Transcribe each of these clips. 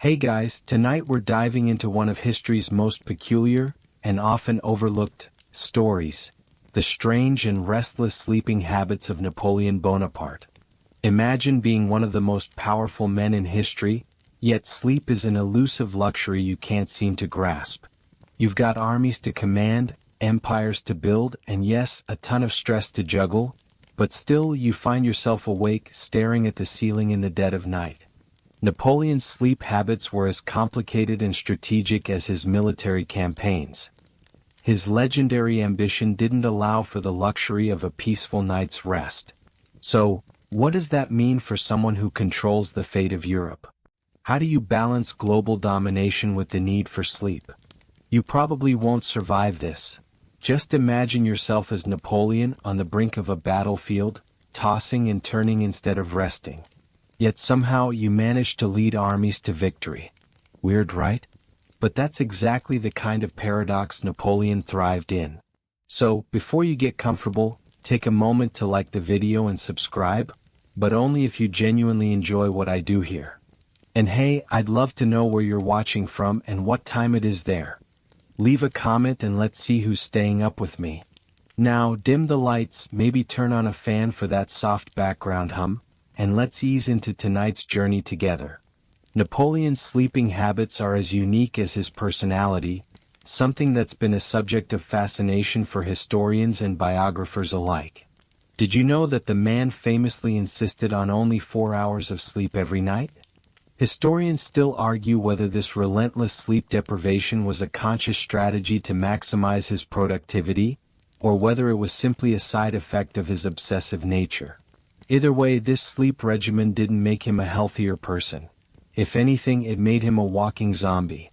Hey guys, tonight we're diving into one of history's most peculiar and often overlooked stories, the strange and restless sleeping habits of Napoleon Bonaparte. Imagine being one of the most powerful men in history, yet sleep is an elusive luxury you can't seem to grasp. You've got armies to command, empires to build, and yes, a ton of stress to juggle, but still you find yourself awake, staring at the ceiling in the dead of night. Napoleon's sleep habits were as complicated and strategic as his military campaigns. His legendary ambition didn't allow for the luxury of a peaceful night's rest. So, what does that mean for someone who controls the fate of Europe? How do you balance global domination with the need for sleep? You probably won't survive this. Just imagine yourself as Napoleon on the brink of a battlefield, tossing and turning instead of resting. Yet somehow you manage to lead armies to victory. Weird, right? But that's exactly the kind of paradox Napoleon thrived in. So, before you get comfortable, take a moment to like the video and subscribe, but only if you genuinely enjoy what I do here. And hey, I'd love to know where you're watching from and what time it is there. Leave a comment and let's see who's staying up with me. Now, dim the lights, maybe turn on a fan for that soft background hum, and let's ease into tonight's journey together. Napoleon's sleeping habits are as unique as his personality, something that's been a subject of fascination for historians and biographers alike. Did you know that the man famously insisted on only 4 hours of sleep every night? Historians still argue whether this relentless sleep deprivation was a conscious strategy to maximize his productivity, or whether it was simply a side effect of his obsessive nature. Either way, this sleep regimen didn't make him a healthier person. If anything, it made him a walking zombie.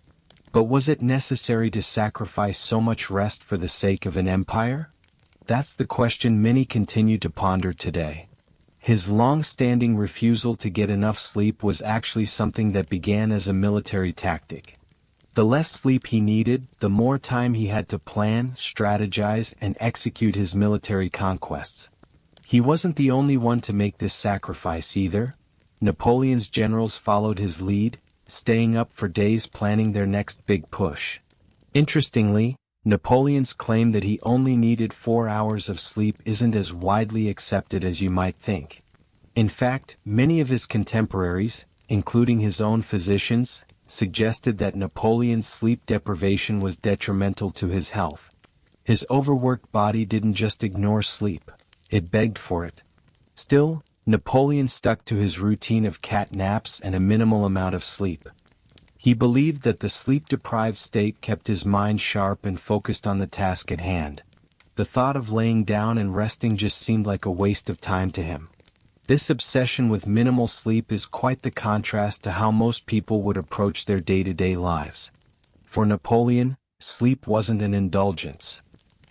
But was it necessary to sacrifice so much rest for the sake of an empire? That's the question many continue to ponder today. His long-standing refusal to get enough sleep was actually something that began as a military tactic. The less sleep he needed, the more time he had to plan, strategize, and execute his military conquests. He wasn't the only one to make this sacrifice either. Napoleon's generals followed his lead, staying up for days planning their next big push. Interestingly, Napoleon's claim that he only needed 4 hours of sleep isn't as widely accepted as you might think. In fact, many of his contemporaries, including his own physicians, suggested that Napoleon's sleep deprivation was detrimental to his health. His overworked body didn't just ignore sleep, it begged for it. Still, Napoleon stuck to his routine of cat naps and a minimal amount of sleep. He believed that the sleep-deprived state kept his mind sharp and focused on the task at hand. The thought of laying down and resting just seemed like a waste of time to him. This obsession with minimal sleep is quite the contrast to how most people would approach their day-to-day lives. For Napoleon, sleep wasn't an indulgence.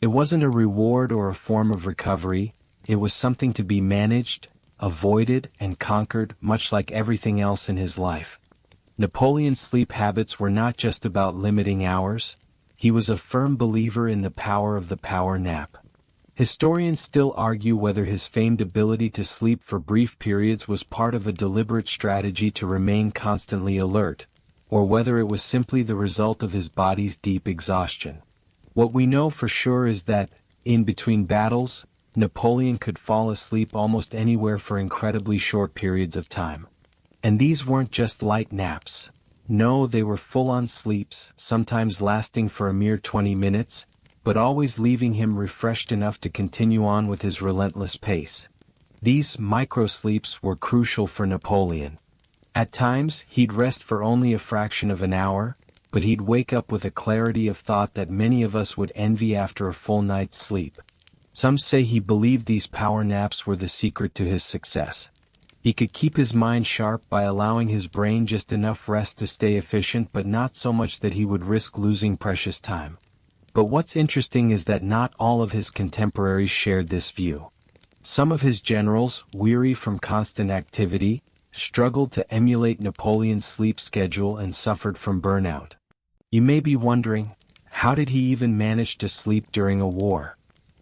It wasn't a reward or a form of recovery, it was something to be managed, avoided, and conquered, much like everything else in his life. Napoleon's sleep habits were not just about limiting hours, he was a firm believer in the power of the power nap. Historians still argue whether his famed ability to sleep for brief periods was part of a deliberate strategy to remain constantly alert, or whether it was simply the result of his body's deep exhaustion. What we know for sure is that, in between battles, Napoleon could fall asleep almost anywhere for incredibly short periods of time. And these weren't just light naps. No, they were full-on sleeps, sometimes lasting for a mere 20 minutes, but always leaving him refreshed enough to continue on with his relentless pace. These micro-sleeps were crucial for Napoleon. At times, he'd rest for only a fraction of an hour, but he'd wake up with a clarity of thought that many of us would envy after a full night's sleep. Some say he believed these power naps were the secret to his success. He could keep his mind sharp by allowing his brain just enough rest to stay efficient, but not so much that he would risk losing precious time. But what's interesting is that not all of his contemporaries shared this view. Some of his generals, weary from constant activity, struggled to emulate Napoleon's sleep schedule and suffered from burnout. You may be wondering, how did he even manage to sleep during a war?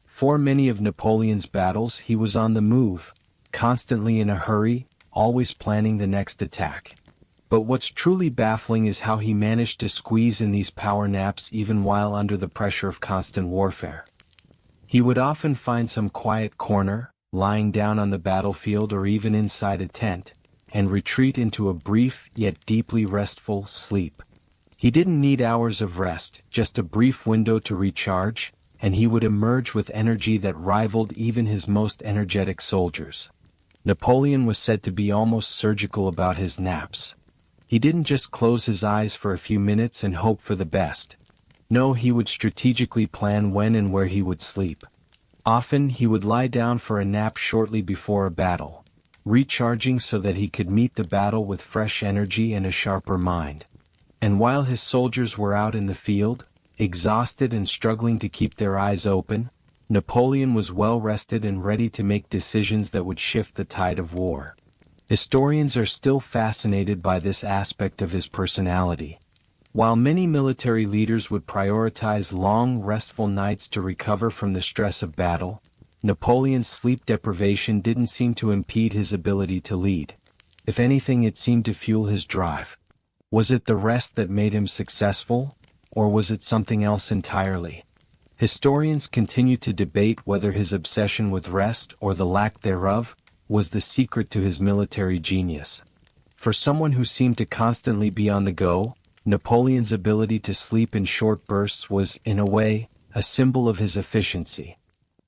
For many of Napoleon's battles, he was on the move, constantly in a hurry, always planning the next attack. But what's truly baffling is how he managed to squeeze in these power naps even while under the pressure of constant warfare. He would often find some quiet corner, lying down on the battlefield or even inside a tent, and retreat into a brief yet deeply restful sleep. He didn't need hours of rest, just a brief window to recharge, and he would emerge with energy that rivaled even his most energetic soldiers. Napoleon was said to be almost surgical about his naps. He didn't just close his eyes for a few minutes and hope for the best. No, he would strategically plan when and where he would sleep. Often he would lie down for a nap shortly before a battle, recharging so that he could meet the battle with fresh energy and a sharper mind. And while his soldiers were out in the field, exhausted and struggling to keep their eyes open, Napoleon was well rested and ready to make decisions that would shift the tide of war. Historians are still fascinated by this aspect of his personality. While many military leaders would prioritize long, restful nights to recover from the stress of battle, Napoleon's sleep deprivation didn't seem to impede his ability to lead. If anything, it seemed to fuel his drive. Was it the rest that made him successful, or was it something else entirely? Historians continue to debate whether his obsession with rest, or the lack thereof, was the secret to his military genius. For someone who seemed to constantly be on the go, Napoleon's ability to sleep in short bursts was, in a way, a symbol of his efficiency.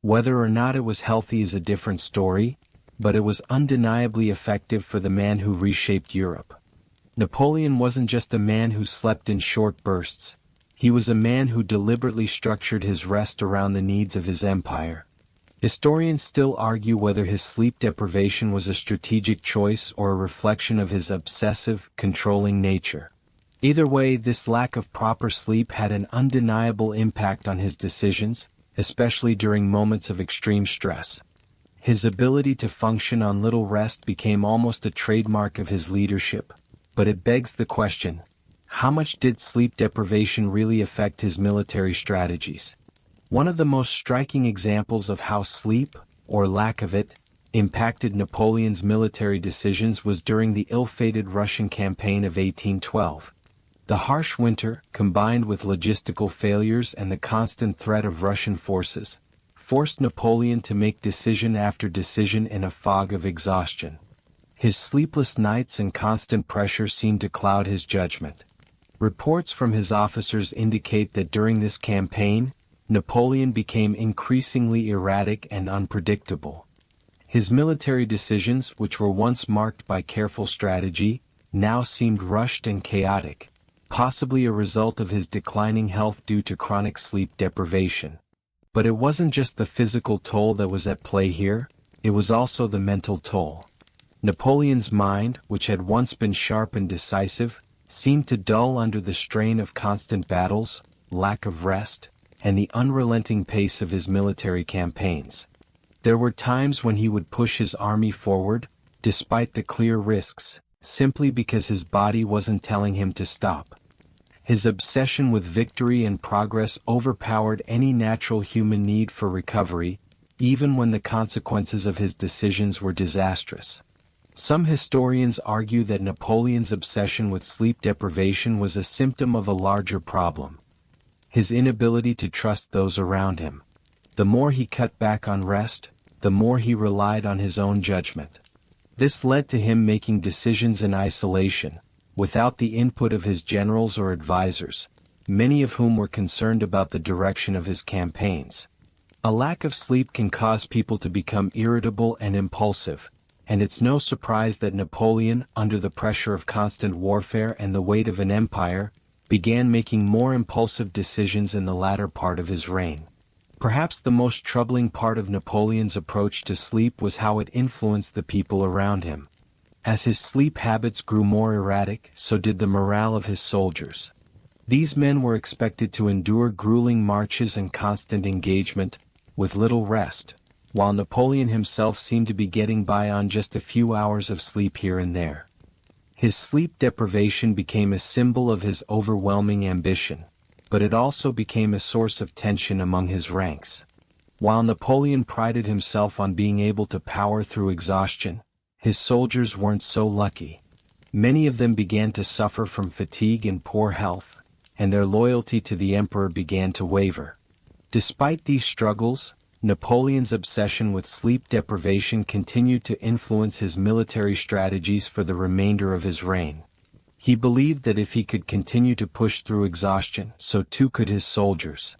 Whether or not it was healthy is a different story, but it was undeniably effective for the man who reshaped Europe. Napoleon wasn't just a man who slept in short bursts. He was a man who deliberately structured his rest around the needs of his empire. Historians still argue whether his sleep deprivation was a strategic choice or a reflection of his obsessive, controlling nature. Either way, this lack of proper sleep had an undeniable impact on his decisions, especially during moments of extreme stress. His ability to function on little rest became almost a trademark of his leadership. But it begs the question, how much did sleep deprivation really affect his military strategies? One of the most striking examples of how sleep, or lack of it, impacted Napoleon's military decisions was during the ill-fated Russian campaign of 1812. The harsh winter, combined with logistical failures and the constant threat of Russian forces, forced Napoleon to make decision after decision in a fog of exhaustion. His sleepless nights and constant pressure seemed to cloud his judgment. Reports from his officers indicate that during this campaign, Napoleon became increasingly erratic and unpredictable. His military decisions, which were once marked by careful strategy, now seemed rushed and chaotic, possibly a result of his declining health due to chronic sleep deprivation. But it wasn't just the physical toll that was at play here, it was also the mental toll. Napoleon's mind, which had once been sharp and decisive, seemed to dull under the strain of constant battles, lack of rest, and the unrelenting pace of his military campaigns. There were times when he would push his army forward, despite the clear risks, simply because his body wasn't telling him to stop. His obsession with victory and progress overpowered any natural human need for recovery, even when the consequences of his decisions were disastrous. Some historians argue that Napoleon's obsession with sleep deprivation was a symptom of a larger problem: his inability to trust those around him. The more he cut back on rest, the more he relied on his own judgment. This led to him making decisions in isolation, without the input of his generals or advisors, many of whom were concerned about the direction of his campaigns. A lack of sleep can cause people to become irritable and impulsive, and it's no surprise that Napoleon, under the pressure of constant warfare and the weight of an empire, began making more impulsive decisions in the latter part of his reign. Perhaps the most troubling part of Napoleon's approach to sleep was how it influenced the people around him. As his sleep habits grew more erratic, so did the morale of his soldiers. These men were expected to endure grueling marches and constant engagement, with little rest, while Napoleon himself seemed to be getting by on just a few hours of sleep here and there. His sleep deprivation became a symbol of his overwhelming ambition, but it also became a source of tension among his ranks. While Napoleon prided himself on being able to power through exhaustion, his soldiers weren't so lucky. Many of them began to suffer from fatigue and poor health, and their loyalty to the emperor began to waver. Despite these struggles, Napoleon's obsession with sleep deprivation continued to influence his military strategies for the remainder of his reign. He believed that if he could continue to push through exhaustion, so too could his soldiers.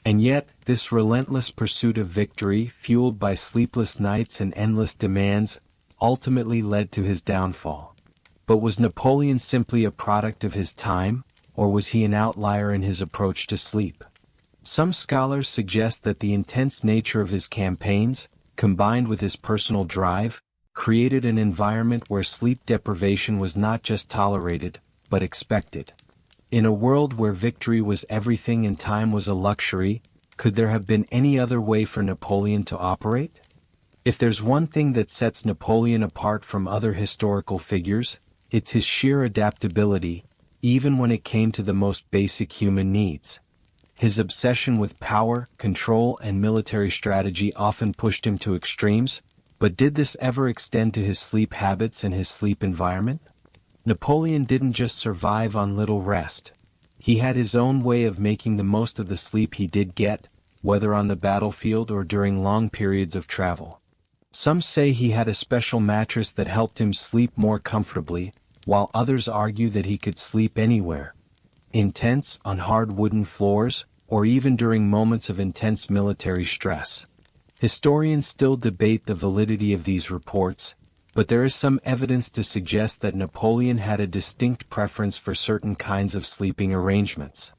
And yet, this relentless pursuit of victory, fueled by sleepless nights and endless demands, ultimately led to his downfall. But was Napoleon simply a product of his time, or was he an outlier in his approach to sleep? Some scholars suggest that the intense nature of his campaigns, combined with his personal drive, created an environment where sleep deprivation was not just tolerated, but expected. In a world where victory was everything and time was a luxury, could there have been any other way for Napoleon to operate? If there's one thing that sets Napoleon apart from other historical figures, it's his sheer adaptability, even when it came to the most basic human needs. His obsession with power, control, and military strategy often pushed him to extremes, but did this ever extend to his sleep habits and his sleep environment? Napoleon didn't just survive on little rest. He had his own way of making the most of the sleep he did get, whether on the battlefield or during long periods of travel. Some say he had a special mattress that helped him sleep more comfortably, while others argue that he could sleep anywhere. In tents, on hard wooden floors, or even during moments of intense military stress. Historians still debate the validity of these reports, but there is some evidence to suggest that Napoleon had a distinct preference for certain kinds of sleeping arrangements.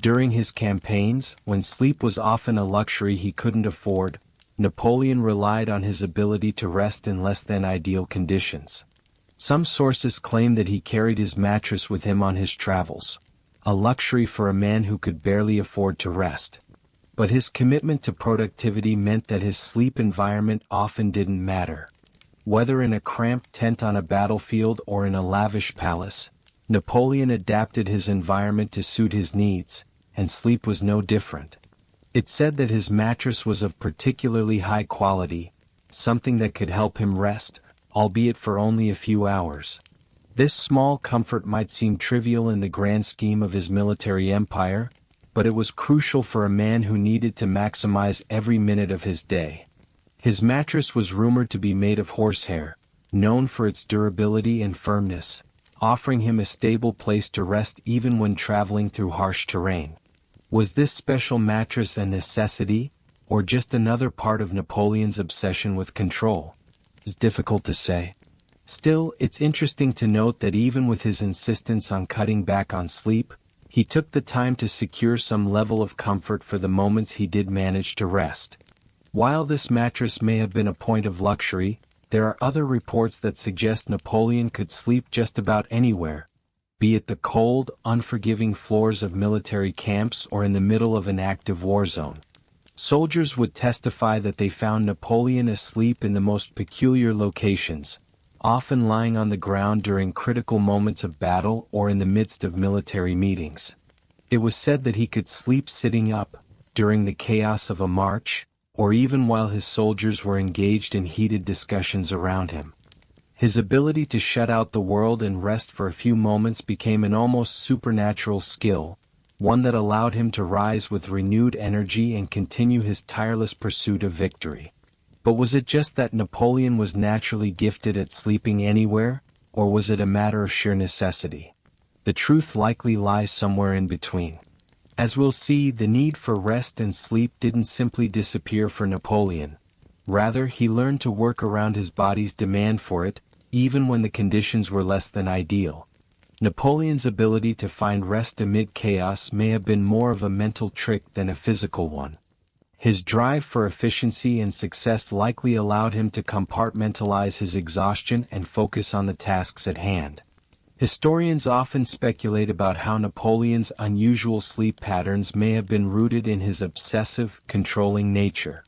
During his campaigns, when sleep was often a luxury he couldn't afford, Napoleon relied on his ability to rest in less than ideal conditions. Some sources claim that he carried his mattress with him on his travels, a luxury for a man who could barely afford to rest. But his commitment to productivity meant that his sleep environment often didn't matter. Whether in a cramped tent on a battlefield or in a lavish palace, Napoleon adapted his environment to suit his needs, and sleep was no different. It's said that his mattress was of particularly high quality, something that could help him rest, albeit for only a few hours. This small comfort might seem trivial in the grand scheme of his military empire, but it was crucial for a man who needed to maximize every minute of his day. His mattress was rumored to be made of horsehair, known for its durability and firmness, offering him a stable place to rest even when traveling through harsh terrain. Was this special mattress a necessity, or just another part of Napoleon's obsession with control? It's difficult to say. Still, it's interesting to note that even with his insistence on cutting back on sleep, he took the time to secure some level of comfort for the moments he did manage to rest. While this mattress may have been a point of luxury, there are other reports that suggest Napoleon could sleep just about anywhere, be it the cold, unforgiving floors of military camps or in the middle of an active war zone. Soldiers would testify that they found Napoleon asleep in the most peculiar locations, often lying on the ground during critical moments of battle or in the midst of military meetings. It was said that he could sleep sitting up, during the chaos of a march, or even while his soldiers were engaged in heated discussions around him. His ability to shut out the world and rest for a few moments became an almost supernatural skill, one that allowed him to rise with renewed energy and continue his tireless pursuit of victory. But was it just that Napoleon was naturally gifted at sleeping anywhere, or was it a matter of sheer necessity? The truth likely lies somewhere in between. As we'll see, the need for rest and sleep didn't simply disappear for Napoleon. Rather, he learned to work around his body's demand for it, even when the conditions were less than ideal. Napoleon's ability to find rest amid chaos may have been more of a mental trick than a physical one. His drive for efficiency and success likely allowed him to compartmentalize his exhaustion and focus on the tasks at hand. Historians often speculate about how Napoleon's unusual sleep patterns may have been rooted in his obsessive, controlling nature.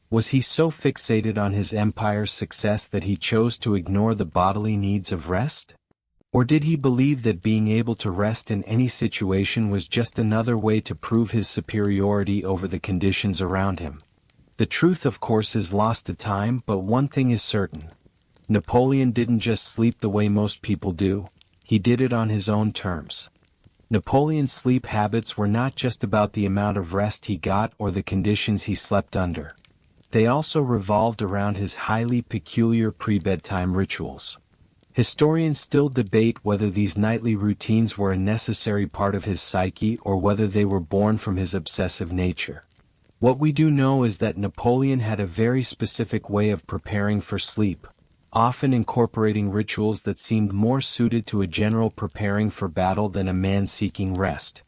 Was he so fixated on his empire's success that he chose to ignore the bodily needs of rest? Or did he believe that being able to rest in any situation was just another way to prove his superiority over the conditions around him? The truth, of course, is lost to time, but one thing is certain. Napoleon didn't just sleep the way most people do. he did it on his own terms. Napoleon's sleep habits were not just about the amount of rest he got or the conditions he slept under. They also revolved around his highly peculiar pre-bedtime rituals. Historians still debate whether these nightly routines were a necessary part of his psyche or whether they were born from his obsessive nature. What we do know is that Napoleon had a very specific way of preparing for sleep, often incorporating rituals that seemed more suited to a general preparing for battle than a man seeking rest.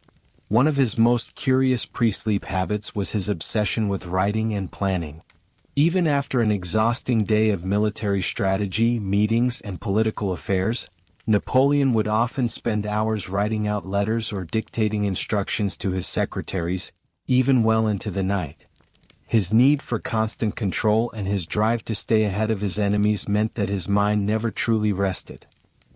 One of his most curious pre-sleep habits was his obsession with writing and planning. Even after an exhausting day of military strategy, meetings, and political affairs, Napoleon would often spend hours writing out letters or dictating instructions to his secretaries, even well into the night. His need for constant control and his drive to stay ahead of his enemies meant that his mind never truly rested.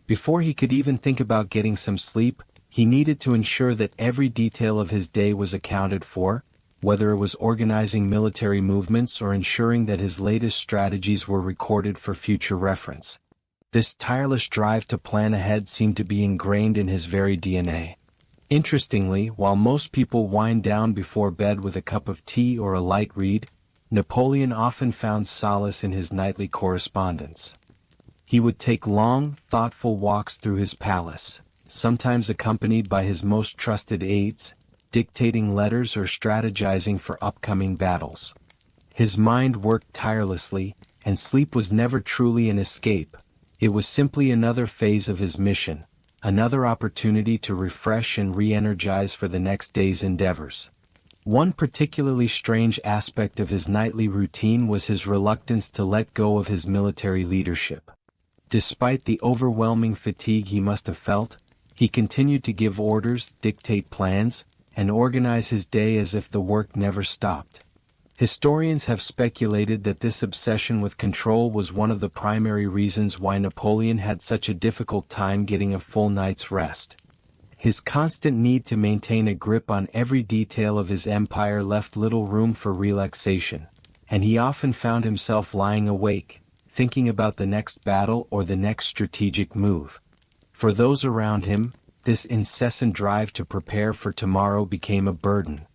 Before he could even think about getting some sleep, he needed to ensure that every detail of his day was accounted for, whether it was organizing military movements or ensuring that his latest strategies were recorded for future reference. This tireless drive to plan ahead seemed to be ingrained in his very DNA. Interestingly, while most people wind down before bed with a cup of tea or a light read, Napoleon often found solace in his nightly correspondence. He would take long, thoughtful walks through his palace, sometimes accompanied by his most trusted aides, dictating letters or strategizing for upcoming battles. His mind worked tirelessly, and sleep was never truly an escape. It was simply another phase of his mission, another opportunity to refresh and re-energize for the next day's endeavors. One particularly strange aspect of his nightly routine was his reluctance to let go of his military leadership. Despite the overwhelming fatigue he must have felt, he continued to give orders, dictate plans, and organize his day as if the work never stopped. Historians have speculated that this obsession with control was one of the primary reasons why Napoleon had such a difficult time getting a full night's rest. His constant need to maintain a grip on every detail of his empire left little room for relaxation, and he often found himself lying awake, thinking about the next battle or the next strategic move. For those around him, this incessant drive to prepare for tomorrow became a burden.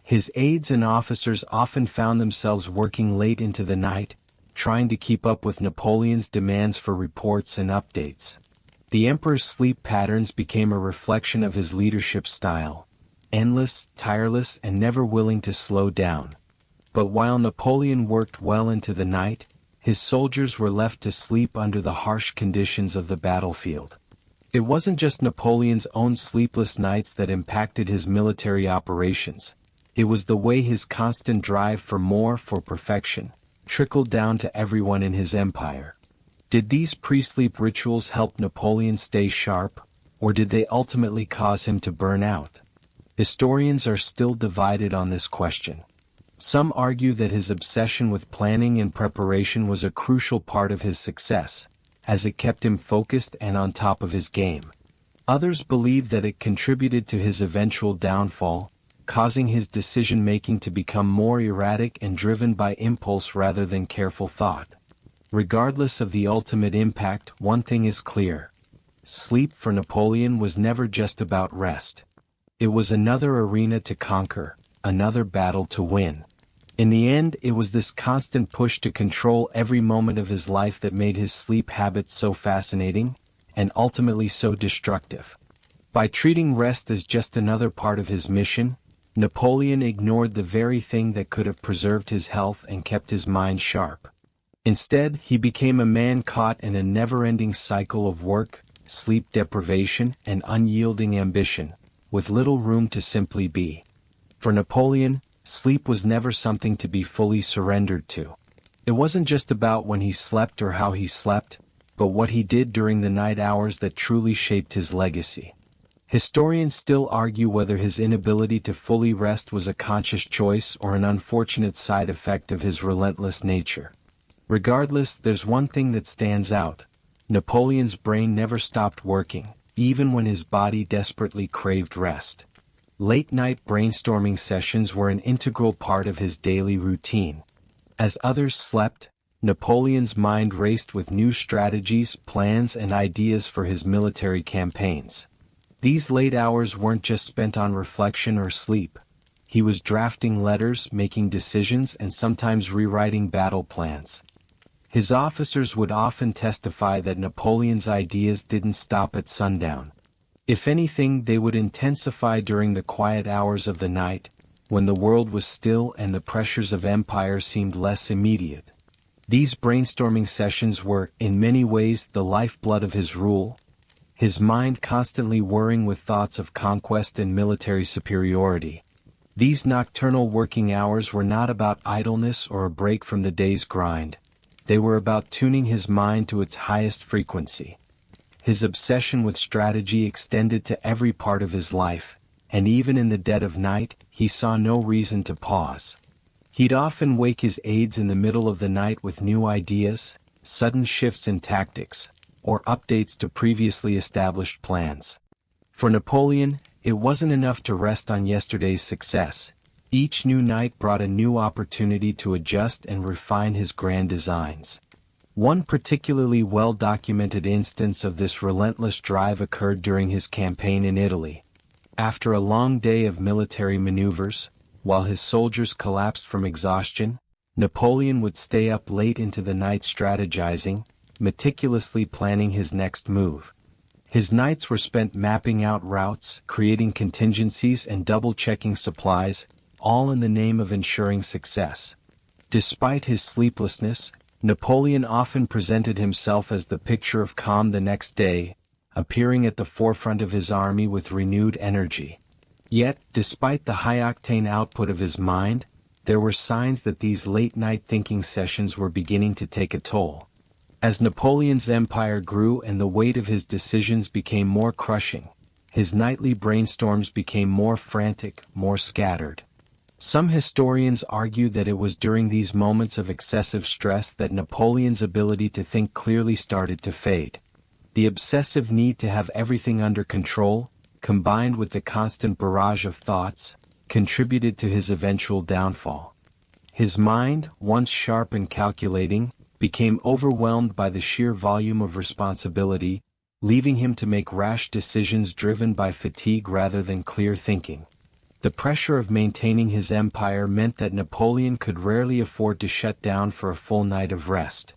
His aides and officers often found themselves working late into the night, trying to keep up with Napoleon's demands for reports and updates. The emperor's sleep patterns became a reflection of his leadership style, endless, tireless, and never willing to slow down. But while Napoleon worked well into the night, his soldiers were left to sleep under the harsh conditions of the battlefield. It wasn't just Napoleon's own sleepless nights that impacted his military operations. It was the way his constant drive for more, for perfection, trickled down to everyone in his empire. Did these pre-sleep rituals help Napoleon stay sharp, or did they ultimately cause him to burn out? Historians are still divided on this question. Some argue that his obsession with planning and preparation was a crucial part of his success, as it kept him focused and on top of his game. Others believe that it contributed to his eventual downfall, causing his decision-making to become more erratic and driven by impulse rather than careful thought. Regardless of the ultimate impact, one thing is clear. Sleep for Napoleon was never just about rest. It was another arena to conquer, another battle to win. In the end, it was this constant push to control every moment of his life that made his sleep habits so fascinating, and ultimately so destructive. By treating rest as just another part of his mission, Napoleon ignored the very thing that could have preserved his health and kept his mind sharp. Instead, he became a man caught in a never-ending cycle of work, sleep deprivation, and unyielding ambition, with little room to simply be. For Napoleon, sleep was never something to be fully surrendered to. It wasn't just about when he slept or how he slept, but what he did during the night hours that truly shaped his legacy. Historians still argue whether his inability to fully rest was a conscious choice or an unfortunate side effect of his relentless nature. Regardless, there's one thing that stands out. Napoleon's brain never stopped working, even when his body desperately craved rest. Late-night brainstorming sessions were an integral part of his daily routine. As others slept, Napoleon's mind raced with new strategies, plans, and ideas for his military campaigns. These late hours weren't just spent on reflection or sleep. He was drafting letters, making decisions, and sometimes rewriting battle plans. His officers would often testify that Napoleon's ideas didn't stop at sundown. If anything, they would intensify during the quiet hours of the night, when the world was still and the pressures of empire seemed less immediate. These brainstorming sessions were, in many ways, the lifeblood of his rule, his mind constantly whirring with thoughts of conquest and military superiority. These nocturnal working hours were not about idleness or a break from the day's grind. They were about tuning his mind to its highest frequency. His obsession with strategy extended to every part of his life, and even in the dead of night, he saw no reason to pause. He'd often wake his aides in the middle of the night with new ideas, sudden shifts in tactics, or updates to previously established plans. For Napoleon, it wasn't enough to rest on yesterday's success. Each new night brought a new opportunity to adjust and refine his grand designs. One particularly well-documented instance of this relentless drive occurred during his campaign in Italy. After a long day of military maneuvers, while his soldiers collapsed from exhaustion, Napoleon would stay up late into the night strategizing, meticulously planning his next move. His nights were spent mapping out routes, creating contingencies, and double-checking supplies, all in the name of ensuring success. Despite his sleeplessness, Napoleon often presented himself as the picture of calm the next day, appearing at the forefront of his army with renewed energy. Yet, despite the high-octane output of his mind, there were signs that these late-night thinking sessions were beginning to take a toll. As Napoleon's empire grew and the weight of his decisions became more crushing, his nightly brainstorms became more frantic, more scattered. Some historians argue that it was during these moments of excessive stress that Napoleon's ability to think clearly started to fade. The obsessive need to have everything under control, combined with the constant barrage of thoughts, contributed to his eventual downfall. His mind, once sharp and calculating, became overwhelmed by the sheer volume of responsibility, leaving him to make rash decisions driven by fatigue rather than clear thinking. The pressure of maintaining his empire meant that Napoleon could rarely afford to shut down for a full night of rest.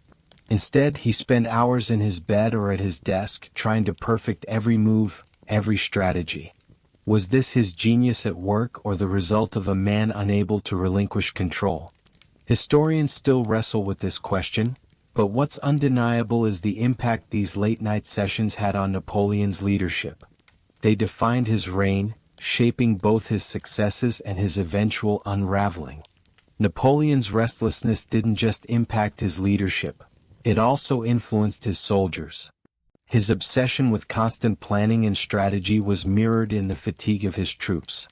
Instead, he spent hours in his bed or at his desk trying to perfect every move, every strategy. Was this his genius at work or the result of a man unable to relinquish control? Historians still wrestle with this question, but what's undeniable is the impact these late-night sessions had on Napoleon's leadership. They defined his reign, shaping both his successes and his eventual unraveling. Napoleon's restlessness didn't just impact his leadership, it also influenced his soldiers. His obsession with constant planning and strategy was mirrored in the fatigue of his troops.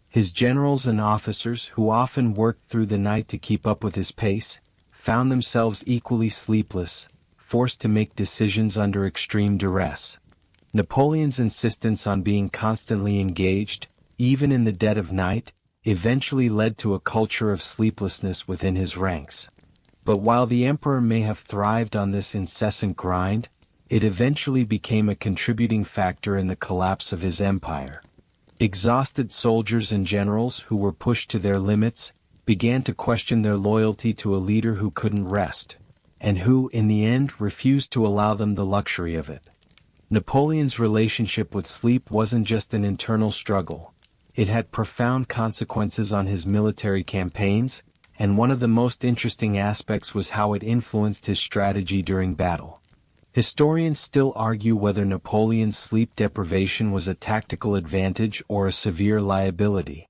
His generals and officers, who often worked through the night to keep up with his pace, found themselves equally sleepless, forced to make decisions under extreme duress. Napoleon's insistence on being constantly engaged, even in the dead of night, eventually led to a culture of sleeplessness within his ranks. But while the emperor may have thrived on this incessant grind, it eventually became a contributing factor in the collapse of his empire. Exhausted soldiers and generals who were pushed to their limits began to question their loyalty to a leader who couldn't rest, and who, in the end, refused to allow them the luxury of it. Napoleon's relationship with sleep wasn't just an internal struggle. It had profound consequences on his military campaigns, and one of the most interesting aspects was how it influenced his strategy during battle. Historians still argue whether Napoleon's sleep deprivation was a tactical advantage or a severe liability.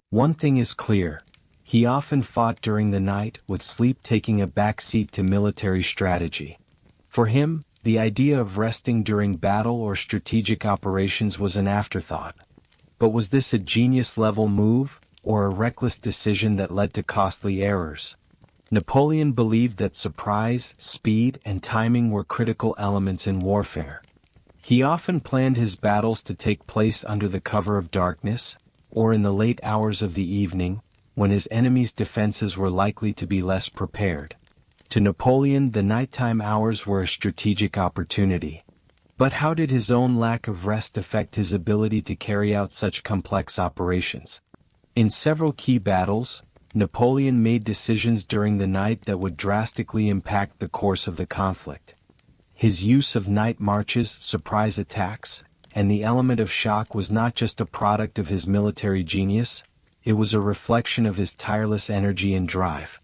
One thing is clear: he often fought during the night, with sleep taking a backseat to military strategy. For him, the idea of resting during battle or strategic operations was an afterthought. But was this a genius-level move, or a reckless decision that led to costly errors? Napoleon believed that surprise, speed, and timing were critical elements in warfare. He often planned his battles to take place under the cover of darkness, or in the late hours of the evening, when his enemy's defenses were likely to be less prepared. To Napoleon, the nighttime hours were a strategic opportunity. But how did his own lack of rest affect his ability to carry out such complex operations? In several key battles, Napoleon made decisions during the night that would drastically impact the course of the conflict. His use of night marches, surprise attacks, and the element of shock was not just a product of his military genius, it was a reflection of his tireless energy and drive.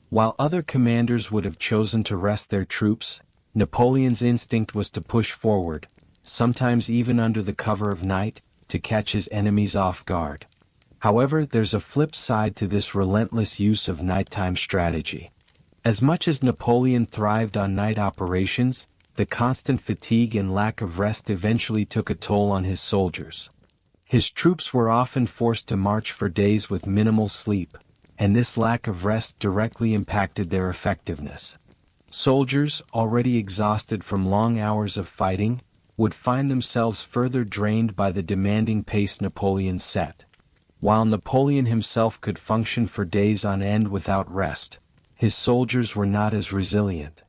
While other commanders would have chosen to rest their troops, Napoleon's instinct was to push forward, sometimes even under the cover of night, to catch his enemies off guard. However, there's a flip side to this relentless use of nighttime strategy. As much as Napoleon thrived on night operations, the constant fatigue and lack of rest eventually took a toll on his soldiers. His troops were often forced to march for days with minimal sleep, and this lack of rest directly impacted their effectiveness. Soldiers, already exhausted from long hours of fighting, would find themselves further drained by the demanding pace Napoleon set. While Napoleon himself could function for days on end without rest, his soldiers were not as resilient.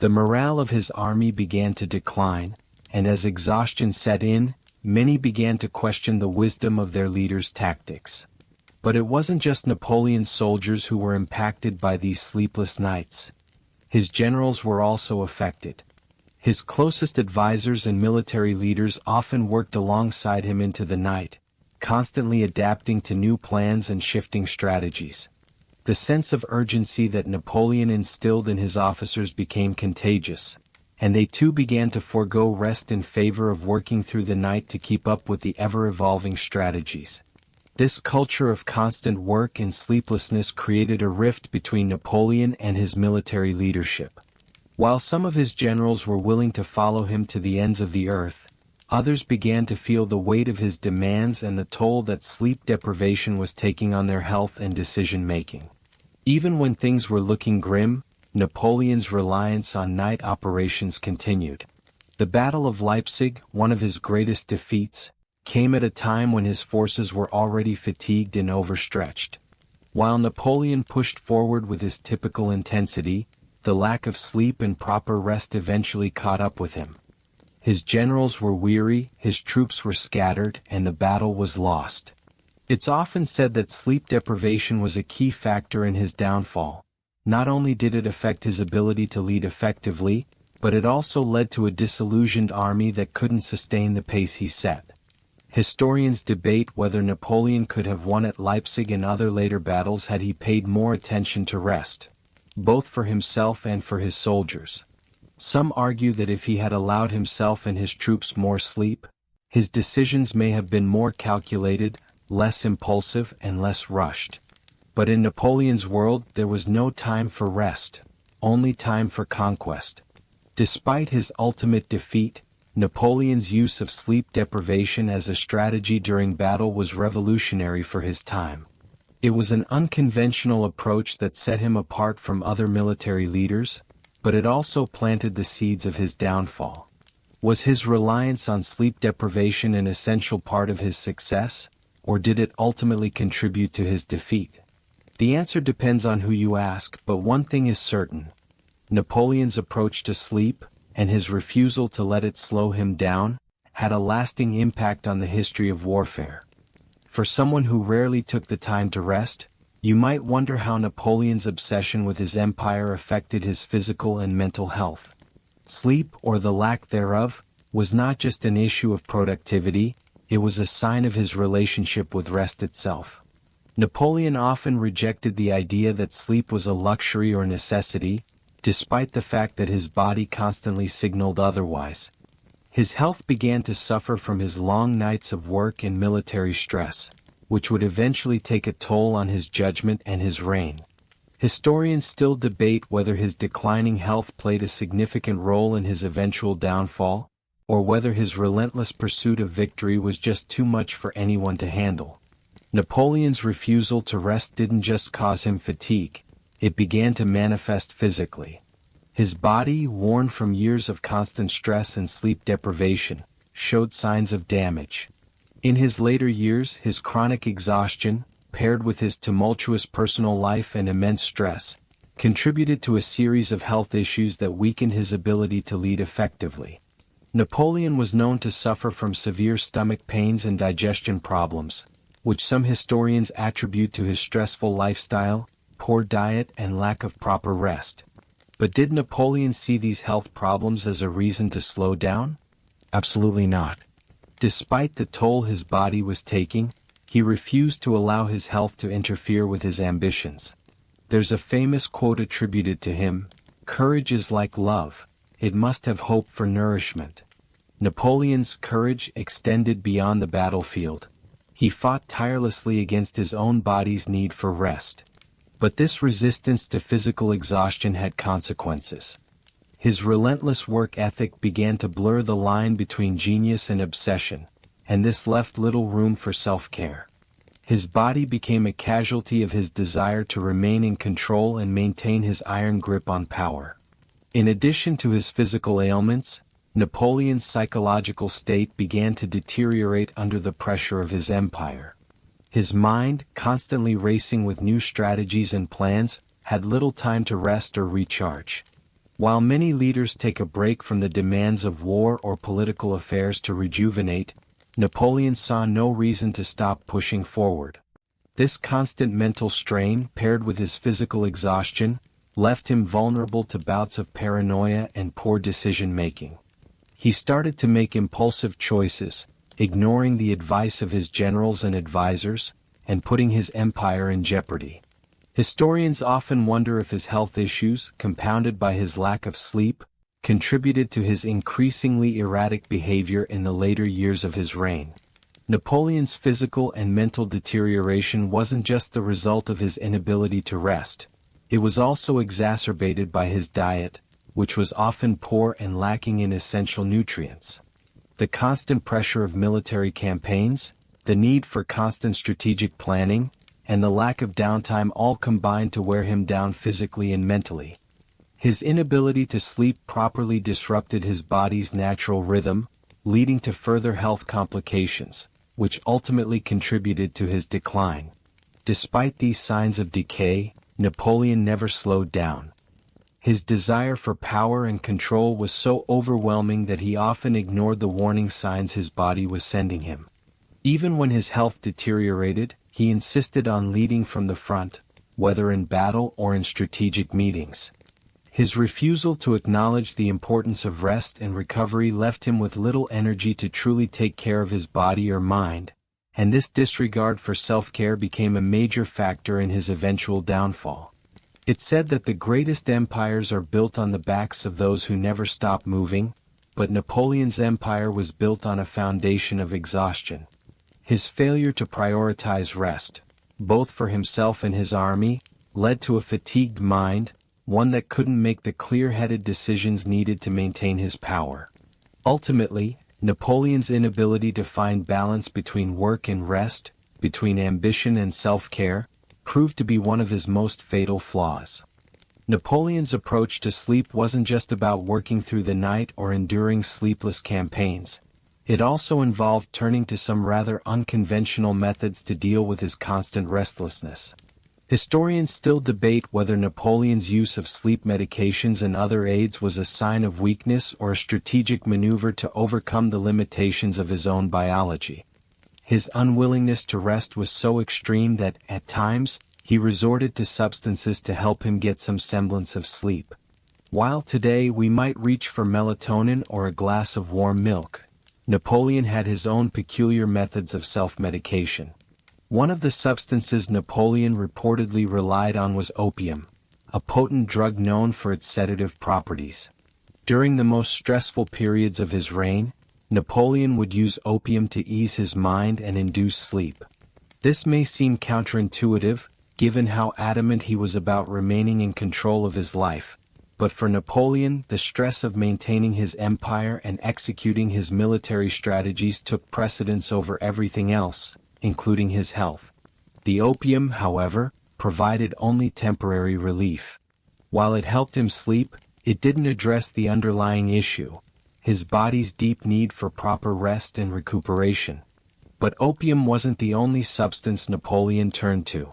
The morale of his army began to decline, and as exhaustion set in, many began to question the wisdom of their leaders' tactics. But it wasn't just Napoleon's soldiers who were impacted by these sleepless nights. His generals were also affected. His closest advisors and military leaders often worked alongside him into the night, constantly adapting to new plans and shifting strategies. The sense of urgency that Napoleon instilled in his officers became contagious, and they too began to forego rest in favor of working through the night to keep up with the ever-evolving strategies. This culture of constant work and sleeplessness created a rift between Napoleon and his military leadership. While some of his generals were willing to follow him to the ends of the earth, others began to feel the weight of his demands and the toll that sleep deprivation was taking on their health and decision-making. Even when things were looking grim, Napoleon's reliance on night operations continued. The Battle of Leipzig, one of his greatest defeats, came at a time when his forces were already fatigued and overstretched. While Napoleon pushed forward with his typical intensity, the lack of sleep and proper rest eventually caught up with him. His generals were weary, his troops were scattered, and the battle was lost. It's often said that sleep deprivation was a key factor in his downfall. Not only did it affect his ability to lead effectively, but it also led to a disillusioned army that couldn't sustain the pace he set. Historians debate whether Napoleon could have won at Leipzig and other later battles had he paid more attention to rest, both for himself and for his soldiers. Some argue that if he had allowed himself and his troops more sleep, his decisions may have been more calculated, less impulsive, and less rushed. But in Napoleon's world, there was no time for rest, only time for conquest. Despite his ultimate defeat, Napoleon's use of sleep deprivation as a strategy during battle was revolutionary for his time. It was an unconventional approach that set him apart from other military leaders, but it also planted the seeds of his downfall. Was his reliance on sleep deprivation an essential part of his success, or did it ultimately contribute to his defeat? The answer depends on who you ask, but one thing is certain. Napoleon's approach to sleep, and his refusal to let it slow him down, had a lasting impact on the history of warfare. For someone who rarely took the time to rest, you might wonder how Napoleon's obsession with his empire affected his physical and mental health. Sleep, or the lack thereof, was not just an issue of productivity, it was a sign of his relationship with rest itself. Napoleon often rejected the idea that sleep was a luxury or necessity, despite the fact that his body constantly signaled otherwise. His health began to suffer from his long nights of work and military stress, which would eventually take a toll on his judgment and his reign. Historians still debate whether his declining health played a significant role in his eventual downfall, or whether his relentless pursuit of victory was just too much for anyone to handle. Napoleon's refusal to rest didn't just cause him fatigue, it began to manifest physically. His body, worn from years of constant stress and sleep deprivation, showed signs of damage. In his later years, his chronic exhaustion, paired with his tumultuous personal life and immense stress, contributed to a series of health issues that weakened his ability to lead effectively. Napoleon was known to suffer from severe stomach pains and digestion problems, which some historians attribute to his stressful lifestyle, poor diet, and lack of proper rest. But did Napoleon see these health problems as a reason to slow down? Absolutely not. Despite the toll his body was taking, he refused to allow his health to interfere with his ambitions. There's a famous quote attributed to him: "Courage is like love, it must have hope for nourishment." Napoleon's courage extended beyond the battlefield. He fought tirelessly against his own body's need for rest. But this resistance to physical exhaustion had consequences. His relentless work ethic began to blur the line between genius and obsession, and this left little room for self-care. His body became a casualty of his desire to remain in control and maintain his iron grip on power. In addition to his physical ailments, Napoleon's psychological state began to deteriorate under the pressure of his empire. His mind, constantly racing with new strategies and plans, had little time to rest or recharge. While many leaders take a break from the demands of war or political affairs to rejuvenate, Napoleon saw no reason to stop pushing forward. This constant mental strain, paired with his physical exhaustion, left him vulnerable to bouts of paranoia and poor decision-making. He started to make impulsive choices, ignoring the advice of his generals and advisors, and putting his empire in jeopardy. Historians often wonder if his health issues, compounded by his lack of sleep, contributed to his increasingly erratic behavior in the later years of his reign. Napoleon's physical and mental deterioration wasn't just the result of his inability to rest. It was also exacerbated by his diet, which was often poor and lacking in essential nutrients. The constant pressure of military campaigns, the need for constant strategic planning, and the lack of downtime all combined to wear him down physically and mentally. His inability to sleep properly disrupted his body's natural rhythm, leading to further health complications, which ultimately contributed to his decline. Despite these signs of decay, Napoleon never slowed down. His desire for power and control was so overwhelming that he often ignored the warning signs his body was sending him. Even when his health deteriorated, he insisted on leading from the front, whether in battle or in strategic meetings. His refusal to acknowledge the importance of rest and recovery left him with little energy to truly take care of his body or mind, and this disregard for self-care became a major factor in his eventual downfall. It's said that the greatest empires are built on the backs of those who never stop moving, but Napoleon's empire was built on a foundation of exhaustion. His failure to prioritize rest, both for himself and his army, led to a fatigued mind, one that couldn't make the clear-headed decisions needed to maintain his power. Ultimately, Napoleon's inability to find balance between work and rest, between ambition and self-care, proved to be one of his most fatal flaws. Napoleon's approach to sleep wasn't just about working through the night or enduring sleepless campaigns. It also involved turning to some rather unconventional methods to deal with his constant restlessness. Historians still debate whether Napoleon's use of sleep medications and other aids was a sign of weakness or a strategic maneuver to overcome the limitations of his own biology. His unwillingness to rest was so extreme that, at times, he resorted to substances to help him get some semblance of sleep. While today we might reach for melatonin or a glass of warm milk, Napoleon had his own peculiar methods of self-medication. One of the substances Napoleon reportedly relied on was opium, a potent drug known for its sedative properties. During the most stressful periods of his reign, Napoleon would use opium to ease his mind and induce sleep. This may seem counterintuitive, given how adamant he was about remaining in control of his life, but for Napoleon, the stress of maintaining his empire and executing his military strategies took precedence over everything else, including his health. The opium, however, provided only temporary relief. While it helped him sleep, it didn't address the underlying issue, his body's deep need for proper rest and recuperation. But opium wasn't the only substance Napoleon turned to.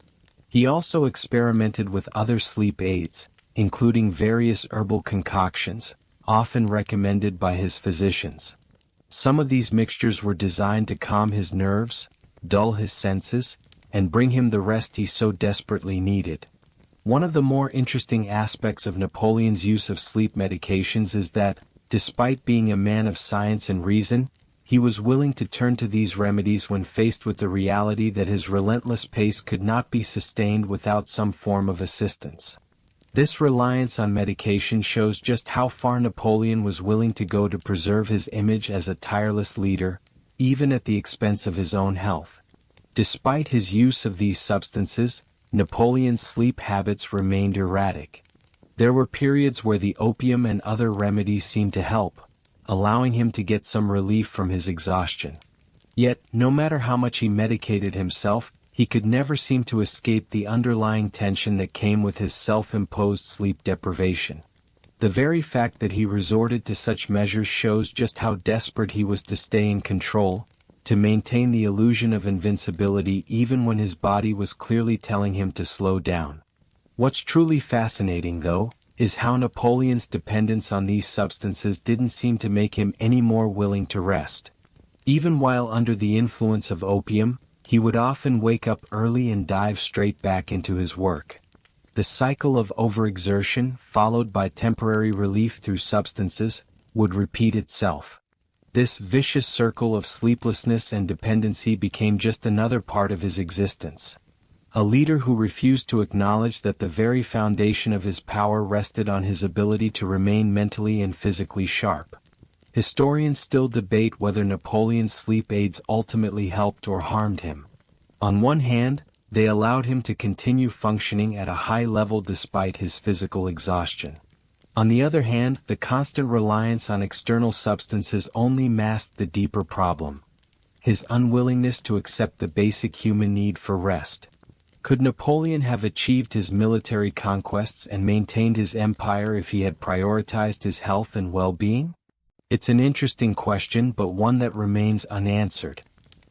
He also experimented with other sleep aids, including various herbal concoctions, often recommended by his physicians. Some of these mixtures were designed to calm his nerves, dull his senses, and bring him the rest he so desperately needed. One of the more interesting aspects of Napoleon's use of sleep medications is that, despite being a man of science and reason, he was willing to turn to these remedies when faced with the reality that his relentless pace could not be sustained without some form of assistance. This reliance on medication shows just how far Napoleon was willing to go to preserve his image as a tireless leader, even at the expense of his own health. Despite his use of these substances, Napoleon's sleep habits remained erratic. There were periods where the opium and other remedies seemed to help, allowing him to get some relief from his exhaustion. Yet, no matter how much he medicated himself, he could never seem to escape the underlying tension that came with his self-imposed sleep deprivation. The very fact that he resorted to such measures shows just how desperate he was to stay in control, to maintain the illusion of invincibility even when his body was clearly telling him to slow down. What's truly fascinating, though, is how Napoleon's dependence on these substances didn't seem to make him any more willing to rest. Even while under the influence of opium, he would often wake up early and dive straight back into his work. The cycle of overexertion, followed by temporary relief through substances, would repeat itself. This vicious circle of sleeplessness and dependency became just another part of his existence. A leader who refused to acknowledge that the very foundation of his power rested on his ability to remain mentally and physically sharp. Historians still debate whether Napoleon's sleep aids ultimately helped or harmed him. On one hand, they allowed him to continue functioning at a high level despite his physical exhaustion. On the other hand, the constant reliance on external substances only masked the deeper problem: his unwillingness to accept the basic human need for rest. Could Napoleon have achieved his military conquests and maintained his empire if he had prioritized his health and well-being? It's an interesting question, but one that remains unanswered.